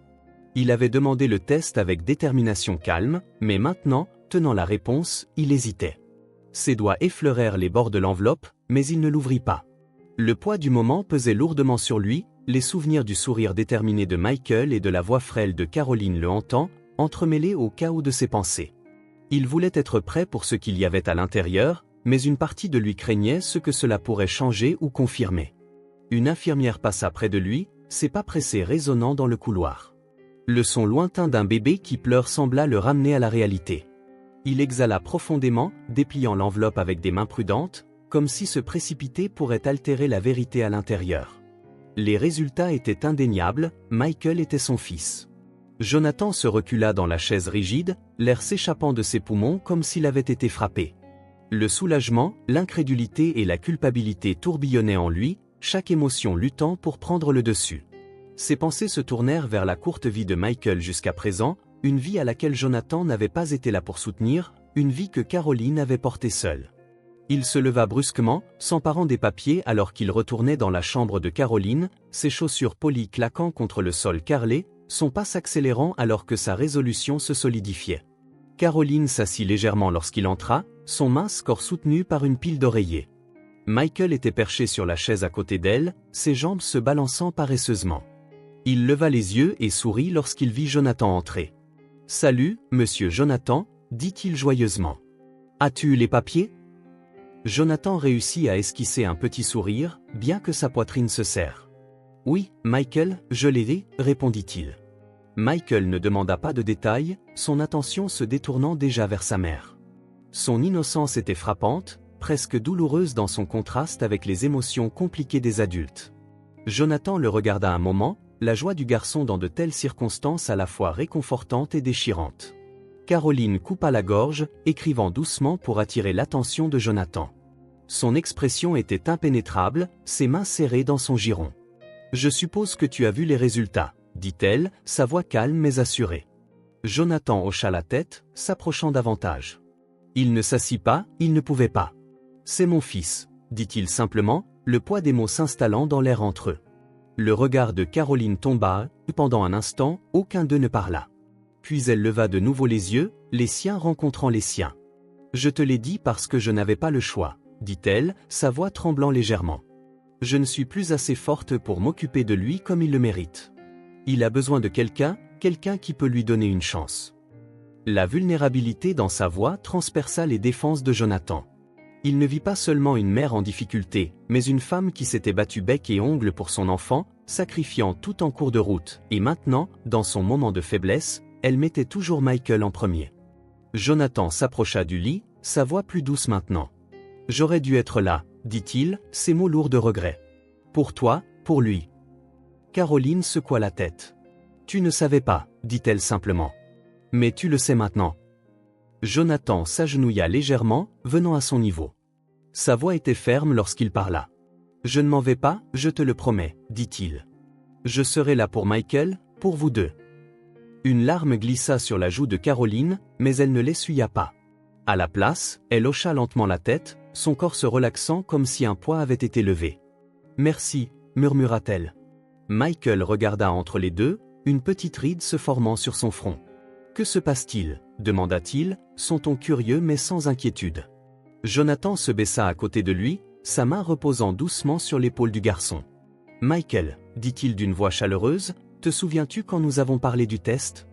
Il avait demandé le test avec détermination calme, mais maintenant, tenant la réponse, il hésitait. Ses doigts effleurèrent les bords de l'enveloppe, mais il ne l'ouvrit pas. Le poids du moment pesait lourdement sur lui, les souvenirs du sourire déterminé de Michael et de la voix frêle de Caroline le hantant, entremêlés au chaos de ses pensées. Il voulait être prêt pour ce qu'il y avait à l'intérieur, mais une partie de lui craignait ce que cela pourrait changer ou confirmer. Une infirmière passa près de lui, ses pas pressés résonnant dans le couloir. Le son lointain d'un bébé qui pleure sembla le ramener à la réalité. Il exhala profondément, dépliant l'enveloppe avec des mains prudentes, comme si se précipiter pourrait altérer la vérité à l'intérieur. Les résultats étaient indéniables, Michael était son fils. Jonathan se recula dans la chaise rigide, l'air s'échappant de ses poumons comme s'il avait été frappé. Le soulagement, l'incrédulité et la culpabilité tourbillonnaient en lui, chaque émotion luttant pour prendre le dessus. Ses pensées se tournèrent vers la courte vie de Michael jusqu'à présent, une vie à laquelle Jonathan n'avait pas été là pour soutenir, une vie que Caroline avait portée seule. Il se leva brusquement, s'emparant des papiers alors qu'il retournait dans la chambre de Caroline, ses chaussures polies claquant contre le sol carrelé, son pas s'accélérant alors que sa résolution se solidifiait. Caroline s'assit légèrement lorsqu'il entra, son mince corps soutenu par une pile d'oreillers. Michael était perché sur la chaise à côté d'elle, ses jambes se balançant paresseusement. Il leva les yeux et sourit lorsqu'il vit Jonathan entrer. « Salut, monsieur Jonathan », dit-il joyeusement. « As-tu les papiers » Jonathan réussit à esquisser un petit sourire, bien que sa poitrine se serre. « Oui, Michael, je l'ai, » répondit-il. Michael ne demanda pas de détails, son attention se détournant déjà vers sa mère. Son innocence était frappante, presque douloureuse dans son contraste avec les émotions compliquées des adultes. Jonathan le regarda un moment, la joie du garçon dans de telles circonstances à la fois réconfortante et déchirante. Caroline coupa la gorge, écrivant doucement pour attirer l'attention de Jonathan. Son expression était impénétrable, ses mains serrées dans son giron. « Je suppose que tu as vu les résultats, » dit-elle, sa voix calme mais assurée. Jonathan hocha la tête, s'approchant davantage. Il ne s'assit pas, il ne pouvait pas. « C'est mon fils, » dit-il simplement, le poids des mots s'installant dans l'air entre eux. Le regard de Caroline tomba, et pendant un instant, aucun d'eux ne parla. Puis elle leva de nouveau les yeux, les siens rencontrant les siens. « Je te l'ai dit parce que je n'avais pas le choix, » dit-elle, sa voix tremblant légèrement. « Je ne suis plus assez forte pour m'occuper de lui comme il le mérite. Il a besoin de quelqu'un qui peut lui donner une chance. » La vulnérabilité dans sa voix transperça les défenses de Jonathan. Il ne vit pas seulement une mère en difficulté, mais une femme qui s'était battue bec et ongles pour son enfant, sacrifiant tout en cours de route, et maintenant, dans son moment de faiblesse, elle mettait toujours Michael en premier. Jonathan s'approcha du lit, sa voix plus douce maintenant. « J'aurais dû être là, » dit-il, ses mots lourds de regret. « Pour toi, pour lui. » Caroline secoua la tête. « Tu ne savais pas, » dit-elle simplement. « Mais tu le sais maintenant. » Jonathan s'agenouilla légèrement, venant à son niveau. Sa voix était ferme lorsqu'il parla. « Je ne m'en vais pas, je te le promets, » dit-il. « Je serai là pour Michael, pour vous deux. » Une larme glissa sur la joue de Caroline, mais elle ne l'essuya pas. À la place, elle hocha lentement la tête, son corps se relaxant comme si un poids avait été levé. « Merci, » murmura-t-elle. Michael regarda entre les deux, une petite ride se formant sur son front. « Que se passe-t-il » demanda-t-il, son ton curieux mais sans inquiétude. Jonathan se baissa à côté de lui, sa main reposant doucement sur l'épaule du garçon. « Michael, » dit-il d'une voix chaleureuse, « te souviens-tu quand nous avons parlé du test »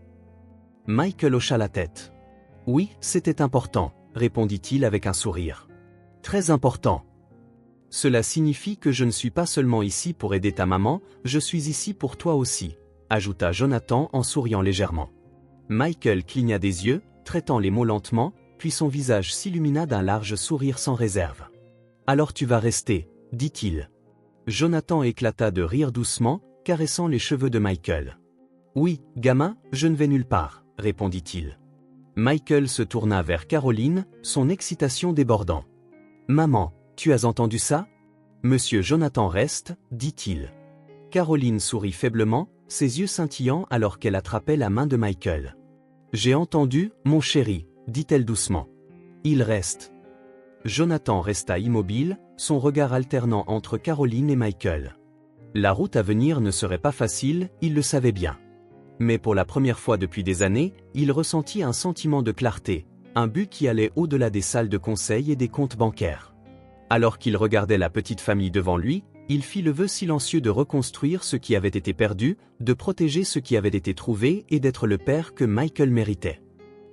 Michael hocha la tête. « Oui, c'était important, » répondit-il avec un sourire. « Très important. Cela signifie que je ne suis pas seulement ici pour aider ta maman, je suis ici pour toi aussi, » ajouta Jonathan en souriant légèrement. Michael cligna des yeux, traitant les mots lentement, puis son visage s'illumina d'un large sourire sans réserve. « Alors tu vas rester, » dit-il. Jonathan éclata de rire doucement, caressant les cheveux de Michael. Oui, gamin, je ne vais nulle part, répondit-il. Michael se tourna vers Caroline, son excitation débordant. Maman, tu as entendu ça? Monsieur Jonathan reste, dit-il. Caroline sourit faiblement, ses yeux scintillants alors qu'elle attrapait la main de Michael. J'ai entendu, mon chéri, dit-elle doucement. Il reste. Jonathan resta immobile, son regard alternant entre Caroline et Michael. La route à venir ne serait pas facile, il le savait bien. Mais pour la première fois depuis des années, il ressentit un sentiment de clarté, un but qui allait au-delà des salles de conseil et des comptes bancaires. Alors qu'il regardait la petite famille devant lui, il fit le vœu silencieux de reconstruire ce qui avait été perdu, de protéger ce qui avait été trouvé et d'être le père que Michael méritait.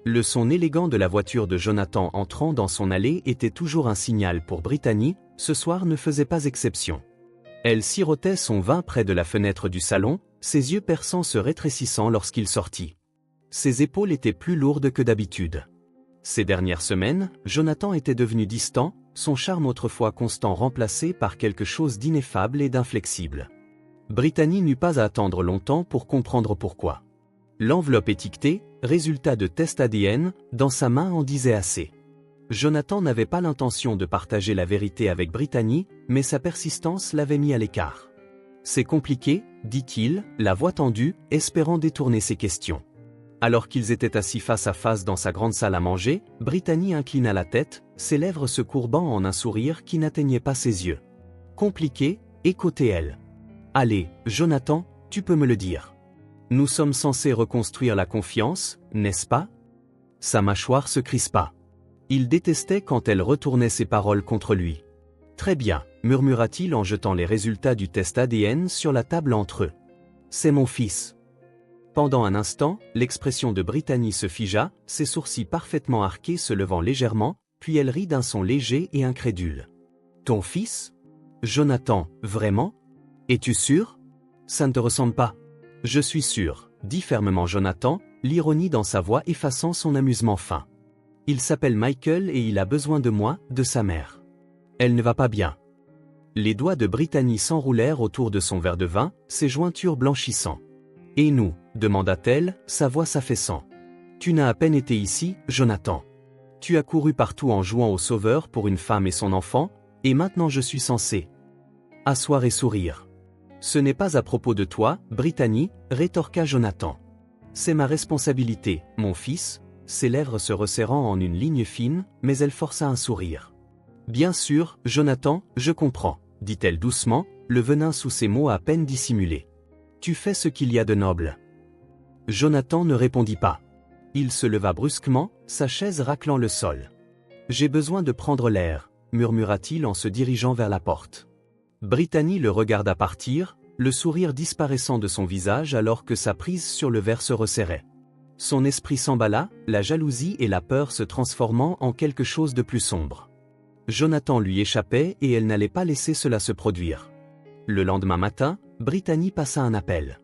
Le son élégant de la voiture de Jonathan entrant dans son allée était toujours un signal pour Brittany, ce soir ne faisait pas exception. Elle sirotait son vin près de la fenêtre du salon, ses yeux perçants se rétrécissant lorsqu'il sortit. Ses épaules étaient plus lourdes que d'habitude. Ces dernières semaines, Jonathan était devenu distant, son charme autrefois constant remplacé par quelque chose d'ineffable et d'inflexible. Brittany n'eut pas à attendre longtemps pour comprendre pourquoi. L'enveloppe étiquetée, résultat de test ADN, dans sa main en disait assez. Jonathan n'avait pas l'intention de partager la vérité avec Brittany, mais sa persistance l'avait mis à l'écart. C'est compliqué, dit-il, la voix tendue, espérant détourner ses questions. Alors qu'ils étaient assis face à face dans sa grande salle à manger, Brittany inclina la tête, ses lèvres se courbant en un sourire qui n'atteignait pas ses yeux. Compliqué, écoutait-elle. Allez, Jonathan, tu peux me le dire. Nous sommes censés reconstruire la confiance, n'est-ce pas? Sa mâchoire se crispa. Il détestait quand elle retournait ses paroles contre lui. Très bien, murmura-t-il en jetant les résultats du test ADN sur la table entre eux. C'est mon fils. Pendant un instant, l'expression de Brittany se figea, ses sourcils parfaitement arqués se levant légèrement, puis elle rit d'un son léger et incrédule. Ton fils? Jonathan, vraiment? Es-tu sûr? Ça ne te ressemble pas. Je suis sûr, dit fermement Jonathan, l'ironie dans sa voix effaçant son amusement fin. Il s'appelle Michael et il a besoin de moi, de sa mère. Elle ne va pas bien. Les doigts de Brittany s'enroulèrent autour de son verre de vin, ses jointures blanchissant. Et nous, demanda-t-elle, sa voix s'affaissant. Tu n'as à peine été ici, Jonathan. Tu as couru partout en jouant au sauveur pour une femme et son enfant, et maintenant je suis censé asseoir et sourire. Ce n'est pas à propos de toi, Brittany, rétorqua Jonathan. C'est ma responsabilité, mon fils, ses lèvres se resserrant en une ligne fine, mais elle força un sourire. Bien sûr, Jonathan, je comprends, dit-elle doucement, le venin sous ses mots à peine dissimulés. Tu fais ce qu'il y a de noble. Jonathan ne répondit pas. Il se leva brusquement, sa chaise raclant le sol. J'ai besoin de prendre l'air, murmura-t-il en se dirigeant vers la porte. Brittany le regarda partir, le sourire disparaissant de son visage alors que sa prise sur le verre se resserrait. Son esprit s'emballa, la jalousie et la peur se transformant en quelque chose de plus sombre. Jonathan lui échappait et elle n'allait pas laisser cela se produire. Le lendemain matin, Brittany passa un appel.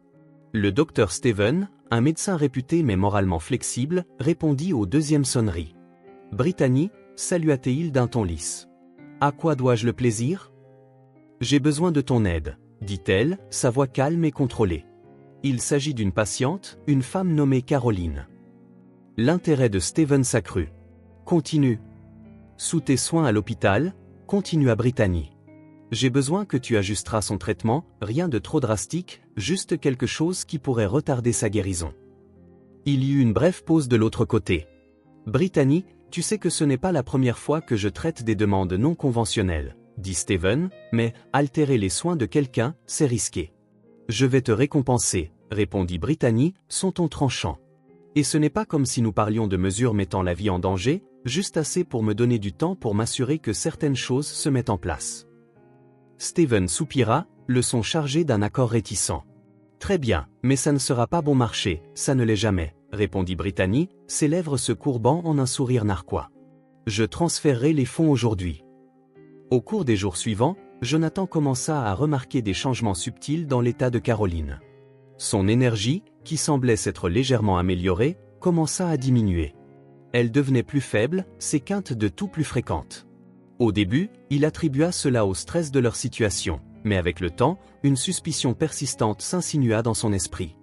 Le docteur Steven, un médecin réputé mais moralement flexible, répondit aux deuxième sonnerie. Brittany, salua-t-il d'un ton lisse. À quoi dois-je le plaisir? J'ai besoin de ton aide, dit-elle, sa voix calme et contrôlée. Il s'agit d'une patiente, une femme nommée Caroline. L'intérêt de Steven s'accrut. Continue. Sous tes soins à l'hôpital, continua Brittany. J'ai besoin que tu ajusteras son traitement, rien de trop drastique, juste quelque chose qui pourrait retarder sa guérison. Il y eut une brève pause de l'autre côté. Brittany, tu sais que ce n'est pas la première fois que je traite des demandes non conventionnelles, dit Steven, mais altérer les soins de quelqu'un, c'est risqué. Je vais te récompenser, répondit Brittany, son ton tranchant. Et ce n'est pas comme si nous parlions de mesures mettant la vie en danger, juste assez pour me donner du temps pour m'assurer que certaines choses se mettent en place. Steven soupira, le son chargé d'un accord réticent. Très bien, mais ça ne sera pas bon marché, ça ne l'est jamais, répondit Brittany, ses lèvres se courbant en un sourire narquois. Je transférerai les fonds aujourd'hui. Au cours des jours suivants, Jonathan commença à remarquer des changements subtils dans l'état de Caroline. Son énergie, qui semblait s'être légèrement améliorée, commença à diminuer. Elle devenait plus faible, ses quintes de toux plus fréquentes. Au début, il attribua cela au stress de leur situation. Mais avec le temps, une suspicion persistante s'insinua dans son esprit.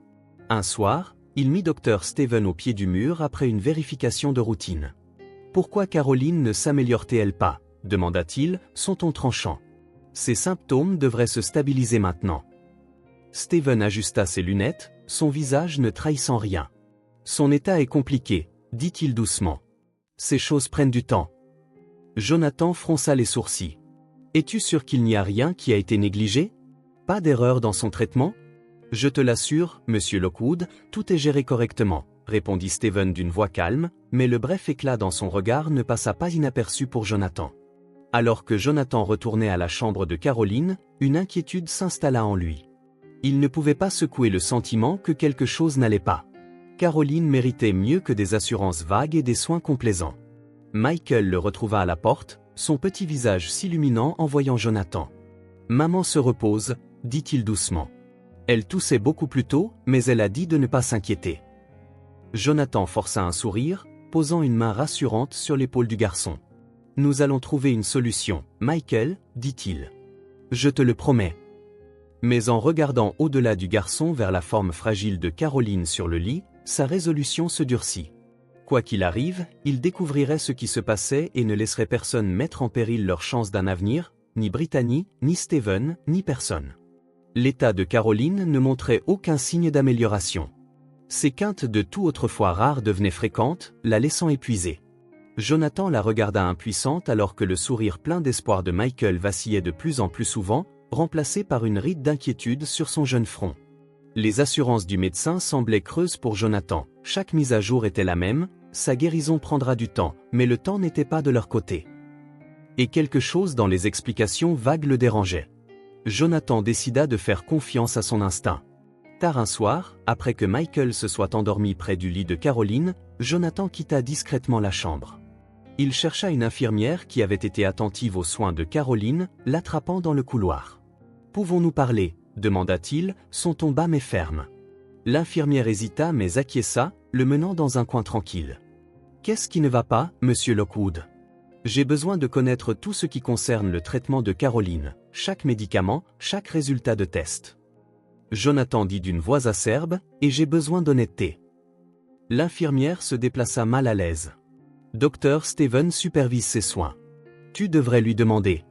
Un soir, il mit Dr. Steven au pied du mur après une vérification de routine. « Pourquoi Caroline ne s'améliore-t-elle pas » demanda-t-il, son ton tranchant. « Ses symptômes devraient se stabiliser maintenant. » Steven ajusta ses lunettes, son visage ne trahissant rien. « Son état est compliqué, » dit-il doucement. « Ces choses prennent du temps. » Jonathan fronça les sourcils. « Es-tu sûr qu'il n'y a rien qui a été négligé? Pas d'erreur dans son traitement? » « Je te l'assure, monsieur Lockwood, tout est géré correctement, » répondit Steven d'une voix calme, mais le bref éclat dans son regard ne passa pas inaperçu pour Jonathan. Alors que Jonathan retournait à la chambre de Caroline, une inquiétude s'installa en lui. Il ne pouvait pas secouer le sentiment que quelque chose n'allait pas. Caroline méritait mieux que des assurances vagues et des soins complaisants. Michael le retrouva à la porte, son petit visage s'illuminant en voyant Jonathan. « Maman se repose, » dit-il doucement. Elle toussait beaucoup plus tôt, mais elle a dit de ne pas s'inquiéter. Jonathan força un sourire, posant une main rassurante sur l'épaule du garçon. « Nous allons trouver une solution, Michael, » dit-il. « Je te le promets. » Mais en regardant au-delà du garçon vers la forme fragile de Caroline sur le lit, sa résolution se durcit. Quoi qu'il arrive, il découvrirait ce qui se passait et ne laisserait personne mettre en péril leur chance d'un avenir, ni Brittany, ni Steven, ni personne. L'état de Caroline ne montrait aucun signe d'amélioration. Ses quintes de tout autrefois rares devenaient fréquentes, la laissant épuisée. Jonathan la regarda impuissante alors que le sourire plein d'espoir de Michael vacillait de plus en plus souvent, remplacé par une ride d'inquiétude sur son jeune front. Les assurances du médecin semblaient creuses pour Jonathan, chaque mise à jour était la même, sa guérison prendra du temps, mais le temps n'était pas de leur côté. Et quelque chose dans les explications vagues le dérangeait. Jonathan décida de faire confiance à son instinct. Tard un soir, après que Michael se soit endormi près du lit de Caroline, Jonathan quitta discrètement la chambre. Il chercha une infirmière qui avait été attentive aux soins de Caroline, l'attrapant dans le couloir. « Pouvons-nous parler ?» demanda-t-il, son ton bas mais ferme. L'infirmière hésita mais acquiesça, le menant dans un coin tranquille. « Qu'est-ce qui ne va pas, monsieur Lockwood ? J'ai besoin de connaître tout ce qui concerne le traitement de Caroline, chaque médicament, chaque résultat de test. » Jonathan dit d'une voix acerbe, « Et j'ai besoin d'honnêteté. » L'infirmière se déplaça mal à l'aise. « Dr. Steven supervise ses soins. Tu devrais lui demander. »«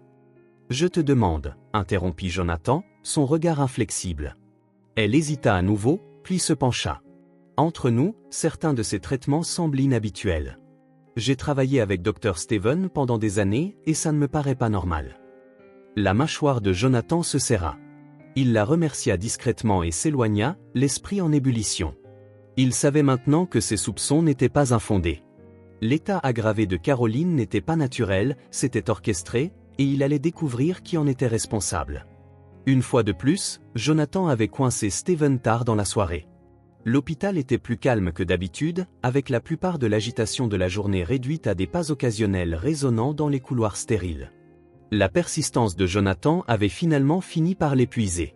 Je te demande, » interrompit Jonathan, son regard inflexible. Elle hésita à nouveau, puis se pencha. « Entre nous, certains de ces traitements semblent inhabituels. J'ai travaillé avec Dr. Steven pendant des années et ça ne me paraît pas normal. » La mâchoire de Jonathan se serra. Il la remercia discrètement et s'éloigna, l'esprit en ébullition. Il savait maintenant que ses soupçons n'étaient pas infondés. L'état aggravé de Caroline n'était pas naturel, c'était orchestré, et il allait découvrir qui en était responsable. Une fois de plus, Jonathan avait coincé Steven tard dans la soirée. L'hôpital était plus calme que d'habitude, avec la plupart de l'agitation de la journée réduite à des pas occasionnels résonnant dans les couloirs stériles. La persistance de Jonathan avait finalement fini par l'épuiser.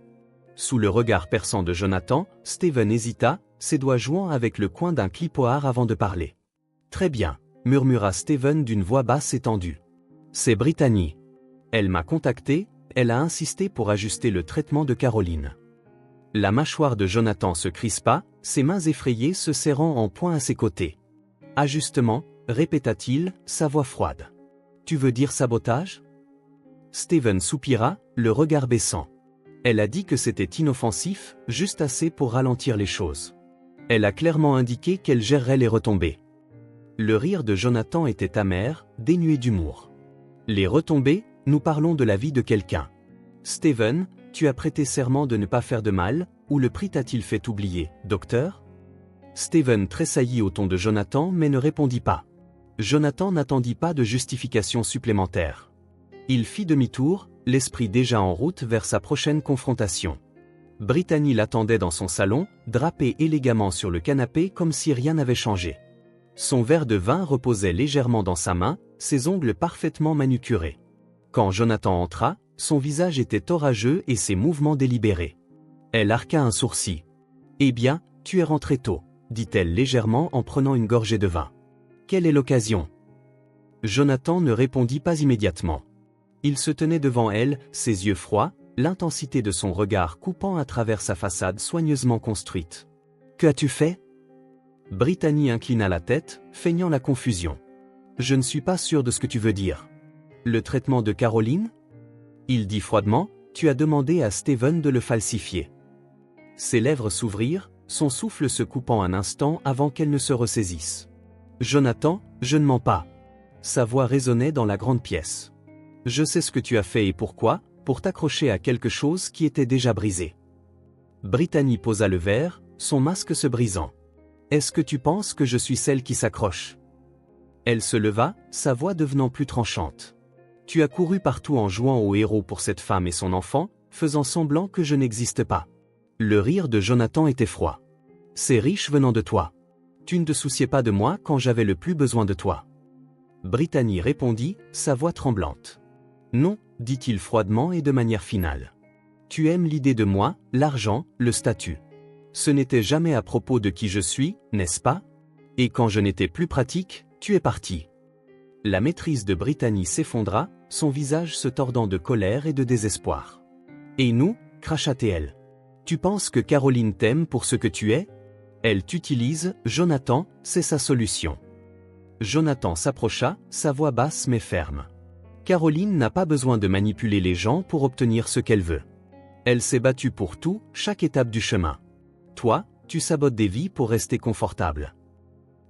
Sous le regard perçant de Jonathan, Steven hésita, ses doigts jouant avec le coin d'un clipoar avant de parler. « Très bien, » murmura Steven d'une voix basse et tendue. « C'est Brittany. Elle m'a contacté, elle a insisté pour ajuster le traitement de Caroline. » La mâchoire de Jonathan se crispa, ses mains effrayées se serrant en poing à ses côtés. « Ajustement » répéta-t-il, sa voix froide. « Tu veux dire sabotage ?» Steven soupira, le regard baissant. Elle a dit que c'était inoffensif, juste assez pour ralentir les choses. Elle a clairement indiqué qu'elle gérerait les retombées. Le rire de Jonathan était amer, dénué d'humour. Les retombées, nous parlons de la vie de quelqu'un. Steven, tu as prêté serment de ne pas faire de mal, ou le prix t'a-t-il fait oublier, docteur? Steven tressaillit au ton de Jonathan mais ne répondit pas. Jonathan n'attendit pas de justification supplémentaire. Il fit demi-tour, l'esprit déjà en route vers sa prochaine confrontation. Brittany l'attendait dans son salon, drapée élégamment sur le canapé comme si rien n'avait changé. Son verre de vin reposait légèrement dans sa main, ses ongles parfaitement manucurés. Quand Jonathan entra, son visage était orageux et ses mouvements délibérés. Elle arqua un sourcil. « Eh bien, tu es rentré tôt, » dit-elle légèrement en prenant une gorgée de vin. « Quelle est l'occasion » Jonathan ne répondit pas immédiatement. Il se tenait devant elle, ses yeux froids, l'intensité de son regard coupant à travers sa façade soigneusement construite. « Que as-tu fait » Brittany inclina la tête, feignant la confusion. « Je ne suis pas sûr de ce que tu veux dire. » « Le traitement de Caroline ?» Il dit froidement, « Tu as demandé à Steven de le falsifier. » Ses lèvres s'ouvrirent, son souffle se coupant un instant avant qu'elle ne se ressaisisse. « Jonathan, je ne mens pas. » Sa voix résonnait dans la grande pièce. « Je sais ce que tu as fait et pourquoi, pour t'accrocher à quelque chose qui était déjà brisé. » Brittany posa le verre, son masque se brisant. « Est-ce que tu penses que je suis celle qui s'accroche ?» Elle se leva, sa voix devenant plus tranchante. « Tu as couru partout en jouant au héros pour cette femme et son enfant, faisant semblant que je n'existe pas. » Le rire de Jonathan était froid. « C'est riche venant de toi. Tu ne te souciais pas de moi quand j'avais le plus besoin de toi. » Brittany répondit, sa voix tremblante. « Non, dit-il froidement et de manière finale. Tu aimes l'idée de moi, l'argent, le statut. Ce n'était jamais à propos de qui je suis, n'est-ce pas? Et quand je n'étais plus pratique, tu es parti. » La maîtrise de Brittany s'effondra, son visage se tordant de colère et de désespoir. « Et nous » cracha-t-elle. « Tu penses que Caroline t'aime pour ce que tu es? Elle t'utilise, Jonathan, c'est sa solution. » Jonathan s'approcha, sa voix basse mais ferme. « Caroline n'a pas besoin de manipuler les gens pour obtenir ce qu'elle veut. Elle s'est battue pour tout, chaque étape du chemin. Toi, tu sabotes des vies pour rester confortable. »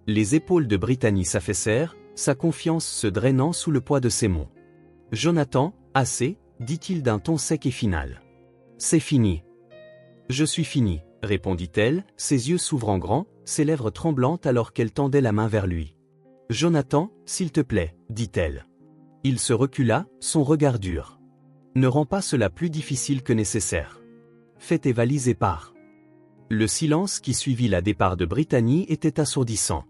Les épaules de Brittany s'affaissèrent, sa confiance se drainant sous le poids de ses mots. « Jonathan, assez, dit-il d'un ton sec et final. C'est fini. »« Je suis fini, » répondit-elle, ses yeux s'ouvrant grands, ses lèvres tremblantes alors qu'elle tendait la main vers lui. « Jonathan, s'il te plaît, » dit-elle. Il se recula, son regard dur. « Ne rends pas cela plus difficile que nécessaire. Fais tes valises et pars. » Le silence qui suivit la départ de Brittany était assourdissant.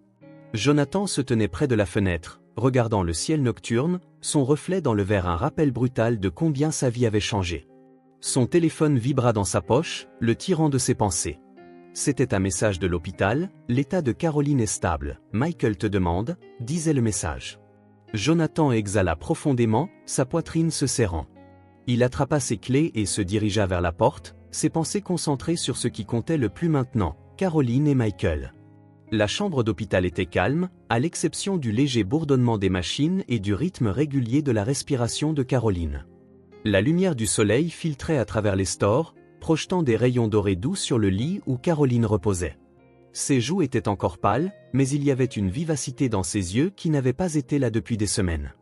Jonathan se tenait près de la fenêtre, regardant le ciel nocturne, son reflet dans le verre un rappel brutal de combien sa vie avait changé. Son téléphone vibra dans sa poche, le tirant de ses pensées. C'était un message de l'hôpital, « L'état de Caroline est stable, Michael te demande », disait le message. Jonathan exhala profondément, sa poitrine se serrant. Il attrapa ses clés et se dirigea vers la porte, ses pensées concentrées sur ce qui comptait le plus maintenant, Caroline et Michael. La chambre d'hôpital était calme, à l'exception du léger bourdonnement des machines et du rythme régulier de la respiration de Caroline. La lumière du soleil filtrait à travers les stores, projetant des rayons dorés doux sur le lit où Caroline reposait. Ses joues étaient encore pâles, mais il y avait une vivacité dans ses yeux qui n'avait pas été là depuis des semaines.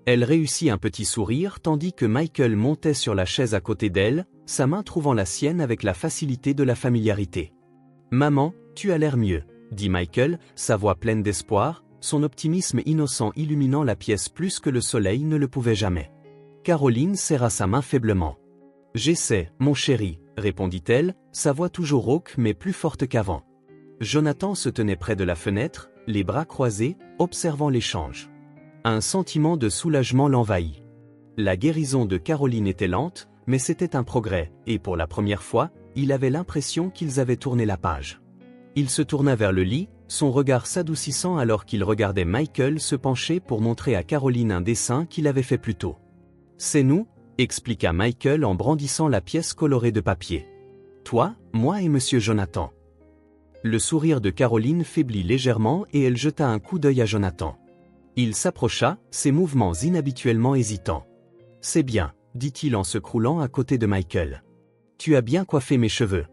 Elle réussit un petit sourire tandis que Michael montait sur la chaise à côté d'elle, sa main trouvant la sienne avec la facilité de la familiarité. « Maman, tu as l'air mieux, » dit Michael, sa voix pleine d'espoir, son optimisme innocent illuminant la pièce plus que le soleil ne le pouvait jamais. Caroline serra sa main faiblement. « J'essaie, mon chéri, » répondit-elle, sa voix toujours rauque mais plus forte qu'avant. Jonathan se tenait près de la fenêtre, les bras croisés, observant l'échange. Un sentiment de soulagement l'envahit. La guérison de Caroline était lente, mais c'était un progrès, et pour la première fois, il avait l'impression qu'ils avaient tourné la page. Il se tourna vers le lit, son regard s'adoucissant alors qu'il regardait Michael se pencher pour montrer à Caroline un dessin qu'il avait fait plus tôt. « C'est nous » expliqua Michael en brandissant la pièce colorée de papier. « Toi, moi et Monsieur Jonathan. » Le sourire de Caroline faiblit légèrement et elle jeta un coup d'œil à Jonathan. Il s'approcha, ses mouvements inhabituellement hésitants. « C'est bien, » dit-il en se croulant à côté de Michael. « Tu as bien coiffé mes cheveux. »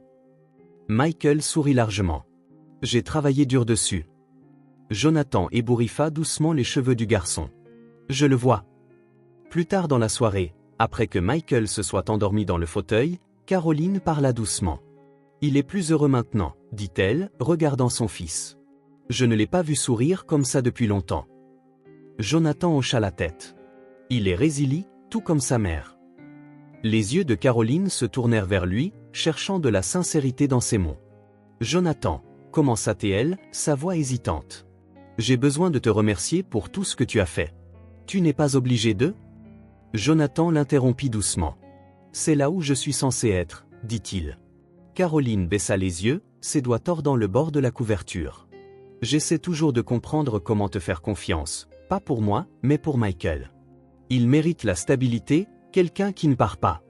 Michael sourit largement. « J'ai travaillé dur dessus. » Jonathan ébouriffa doucement les cheveux du garçon. « Je le vois. » Plus tard dans la soirée, après que Michael se soit endormi dans le fauteuil, Caroline parla doucement. « Il est plus heureux maintenant, » dit-elle, regardant son fils. « Je ne l'ai pas vu sourire comme ça depuis longtemps. » Jonathan hocha la tête. « Il est résilient, tout comme sa mère. » Les yeux de Caroline se tournèrent vers lui, cherchant de la sincérité dans ses mots. « Jonathan, » commença-t-elle, sa voix hésitante. « J'ai besoin de te remercier pour tout ce que tu as fait. Tu n'es pas obligé de... » Jonathan l'interrompit doucement. « C'est là où je suis censé être, » dit-il. Caroline baissa les yeux, ses doigts tordant le bord de la couverture. « J'essaie toujours de comprendre comment te faire confiance, pas pour moi, mais pour Michael. Il mérite la stabilité, quelqu'un qui ne part pas.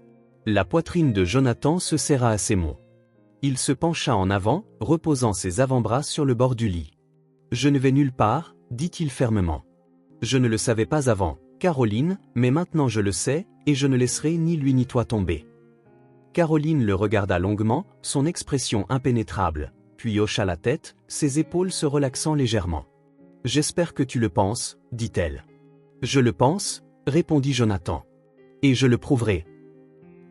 La poitrine de Jonathan se serra à ces mots. Il se pencha en avant, reposant ses avant-bras sur le bord du lit. « Je ne vais nulle part, dit-il fermement. Je ne le savais pas avant, Caroline, mais maintenant je le sais, et je ne laisserai ni lui ni toi tomber. » Caroline le regarda longuement, son expression impénétrable, puis hocha la tête, ses épaules se relaxant légèrement. « J'espère que tu le penses, dit-elle. »« Je le pense, répondit Jonathan. Et je le prouverai. »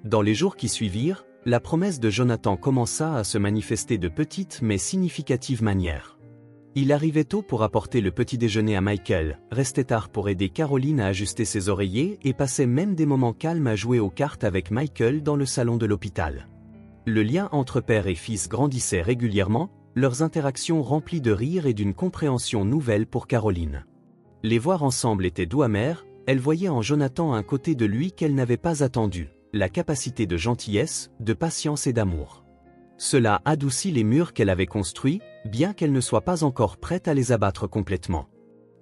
Dans les jours qui suivirent, la promesse de Jonathan commença à se manifester de petites mais significatives manières. Il arrivait tôt pour apporter le petit déjeuner à Michael, restait tard pour aider Caroline à ajuster ses oreillers et passait même des moments calmes à jouer aux cartes avec Michael dans le salon de l'hôpital. Le lien entre père et fils grandissait régulièrement, leurs interactions remplies de rire et d'une compréhension nouvelle pour Caroline. Les voir ensemble était doux amer, elle voyait en Jonathan un côté de lui qu'elle n'avait pas attendu, la capacité de gentillesse, de patience et d'amour. Cela adoucit les murs qu'elle avait construits, bien qu'elle ne soit pas encore prête à les abattre complètement.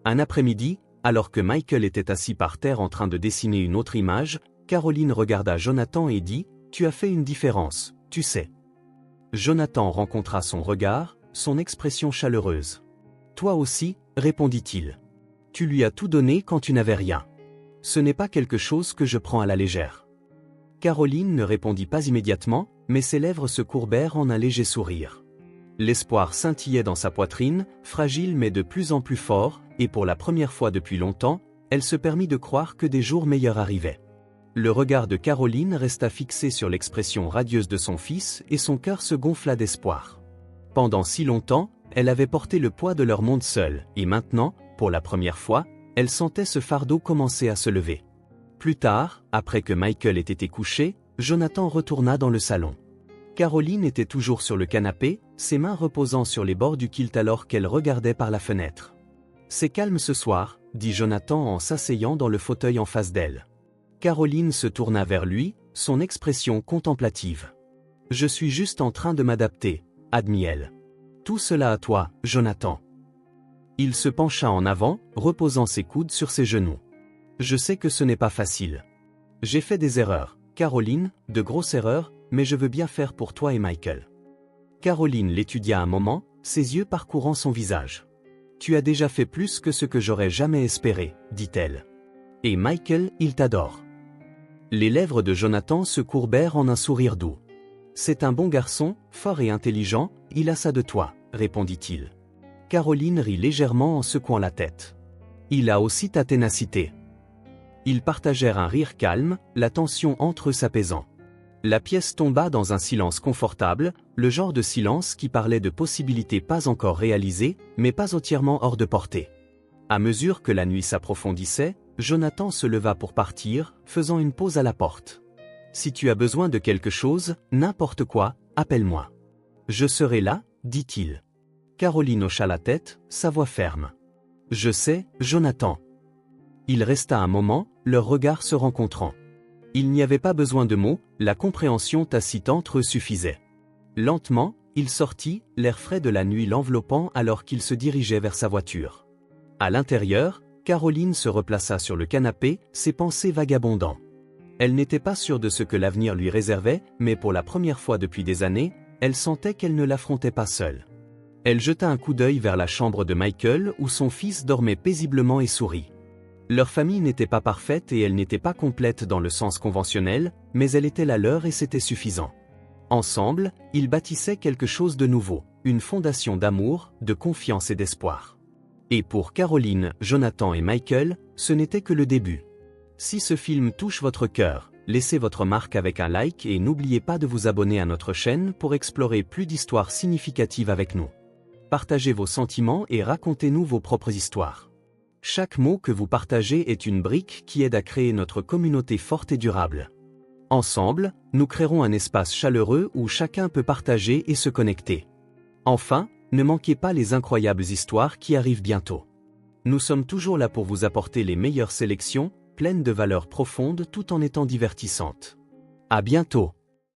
Un après-midi, alors que Michael était assis par terre en train de dessiner une autre image, Caroline regarda Jonathan et dit « Tu as fait une différence, tu sais. » Jonathan rencontra son regard, son expression chaleureuse. « Toi aussi, répondit-il. Tu lui as tout donné quand tu n'avais rien. Ce n'est pas quelque chose que je prends à la légère. » Caroline ne répondit pas immédiatement, mais ses lèvres se courbèrent en un léger sourire. L'espoir scintillait dans sa poitrine, fragile mais de plus en plus fort, et pour la première fois depuis longtemps, elle se permit de croire que des jours meilleurs arrivaient. Le regard de Caroline resta fixé sur l'expression radieuse de son fils et son cœur se gonfla d'espoir. Pendant si longtemps, elle avait porté le poids de leur monde seule, et maintenant, pour la première fois, elle sentait ce fardeau commencer à se lever. Plus tard, après que Michael ait été couché, Jonathan retourna dans le salon. Caroline était toujours sur le canapé, ses mains reposant sur les bords du kilt alors qu'elle regardait par la fenêtre. « C'est calme ce soir, » dit Jonathan en s'asseyant dans le fauteuil en face d'elle. Caroline se tourna vers lui, son expression contemplative. « Je suis juste en train de m'adapter, » admit-elle. « Tout cela à toi, Jonathan. » Il se pencha en avant, reposant ses coudes sur ses genoux. « Je sais que ce n'est pas facile. J'ai fait des erreurs, Caroline, de grosses erreurs, mais je veux bien faire pour toi et Michael. » Caroline l'étudia un moment, ses yeux parcourant son visage. « Tu as déjà fait plus que ce que j'aurais jamais espéré, » dit-elle. « Et Michael, il t'adore. » Les lèvres de Jonathan se courbèrent en un sourire doux. « C'est un bon garçon, fort et intelligent, il a ça de toi, » répondit-il. Caroline rit légèrement en secouant la tête. « Il a aussi ta ténacité. » Ils partagèrent un rire calme, la tension entre eux s'apaisant. La pièce tomba dans un silence confortable, le genre de silence qui parlait de possibilités pas encore réalisées, mais pas entièrement hors de portée. À mesure que la nuit s'approfondissait, Jonathan se leva pour partir, faisant une pause à la porte. « Si tu as besoin de quelque chose, n'importe quoi, appelle-moi. Je serai là, » dit-il. Caroline hocha la tête, sa voix ferme. « Je sais, Jonathan. » Il resta un moment, leurs regards se rencontrant. Il n'y avait pas besoin de mots, la compréhension tacite entre eux suffisait. Lentement, il sortit, l'air frais de la nuit l'enveloppant alors qu'il se dirigeait vers sa voiture. À l'intérieur, Caroline se replaça sur le canapé, ses pensées vagabondant. Elle n'était pas sûre de ce que l'avenir lui réservait, mais pour la première fois depuis des années, elle sentait qu'elle ne l'affrontait pas seule. Elle jeta un coup d'œil vers la chambre de Michael où son fils dormait paisiblement et sourit. Leur famille n'était pas parfaite et elle n'était pas complète dans le sens conventionnel, mais elle était la leur et c'était suffisant. Ensemble, ils bâtissaient quelque chose de nouveau, une fondation d'amour, de confiance et d'espoir. Et pour Caroline, Jonathan et Michael, ce n'était que le début. Si ce film touche votre cœur, laissez votre marque avec un like et n'oubliez pas de vous abonner à notre chaîne pour explorer plus d'histoires significatives avec nous. Partagez vos sentiments et racontez-nous vos propres histoires. Chaque mot que vous partagez est une brique qui aide à créer notre communauté forte et durable. Ensemble, nous créerons un espace chaleureux où chacun peut partager et se connecter. Enfin, ne manquez pas les incroyables histoires qui arrivent bientôt. Nous sommes toujours là pour vous apporter les meilleures sélections, pleines de valeurs profondes tout en étant divertissantes. À bientôt!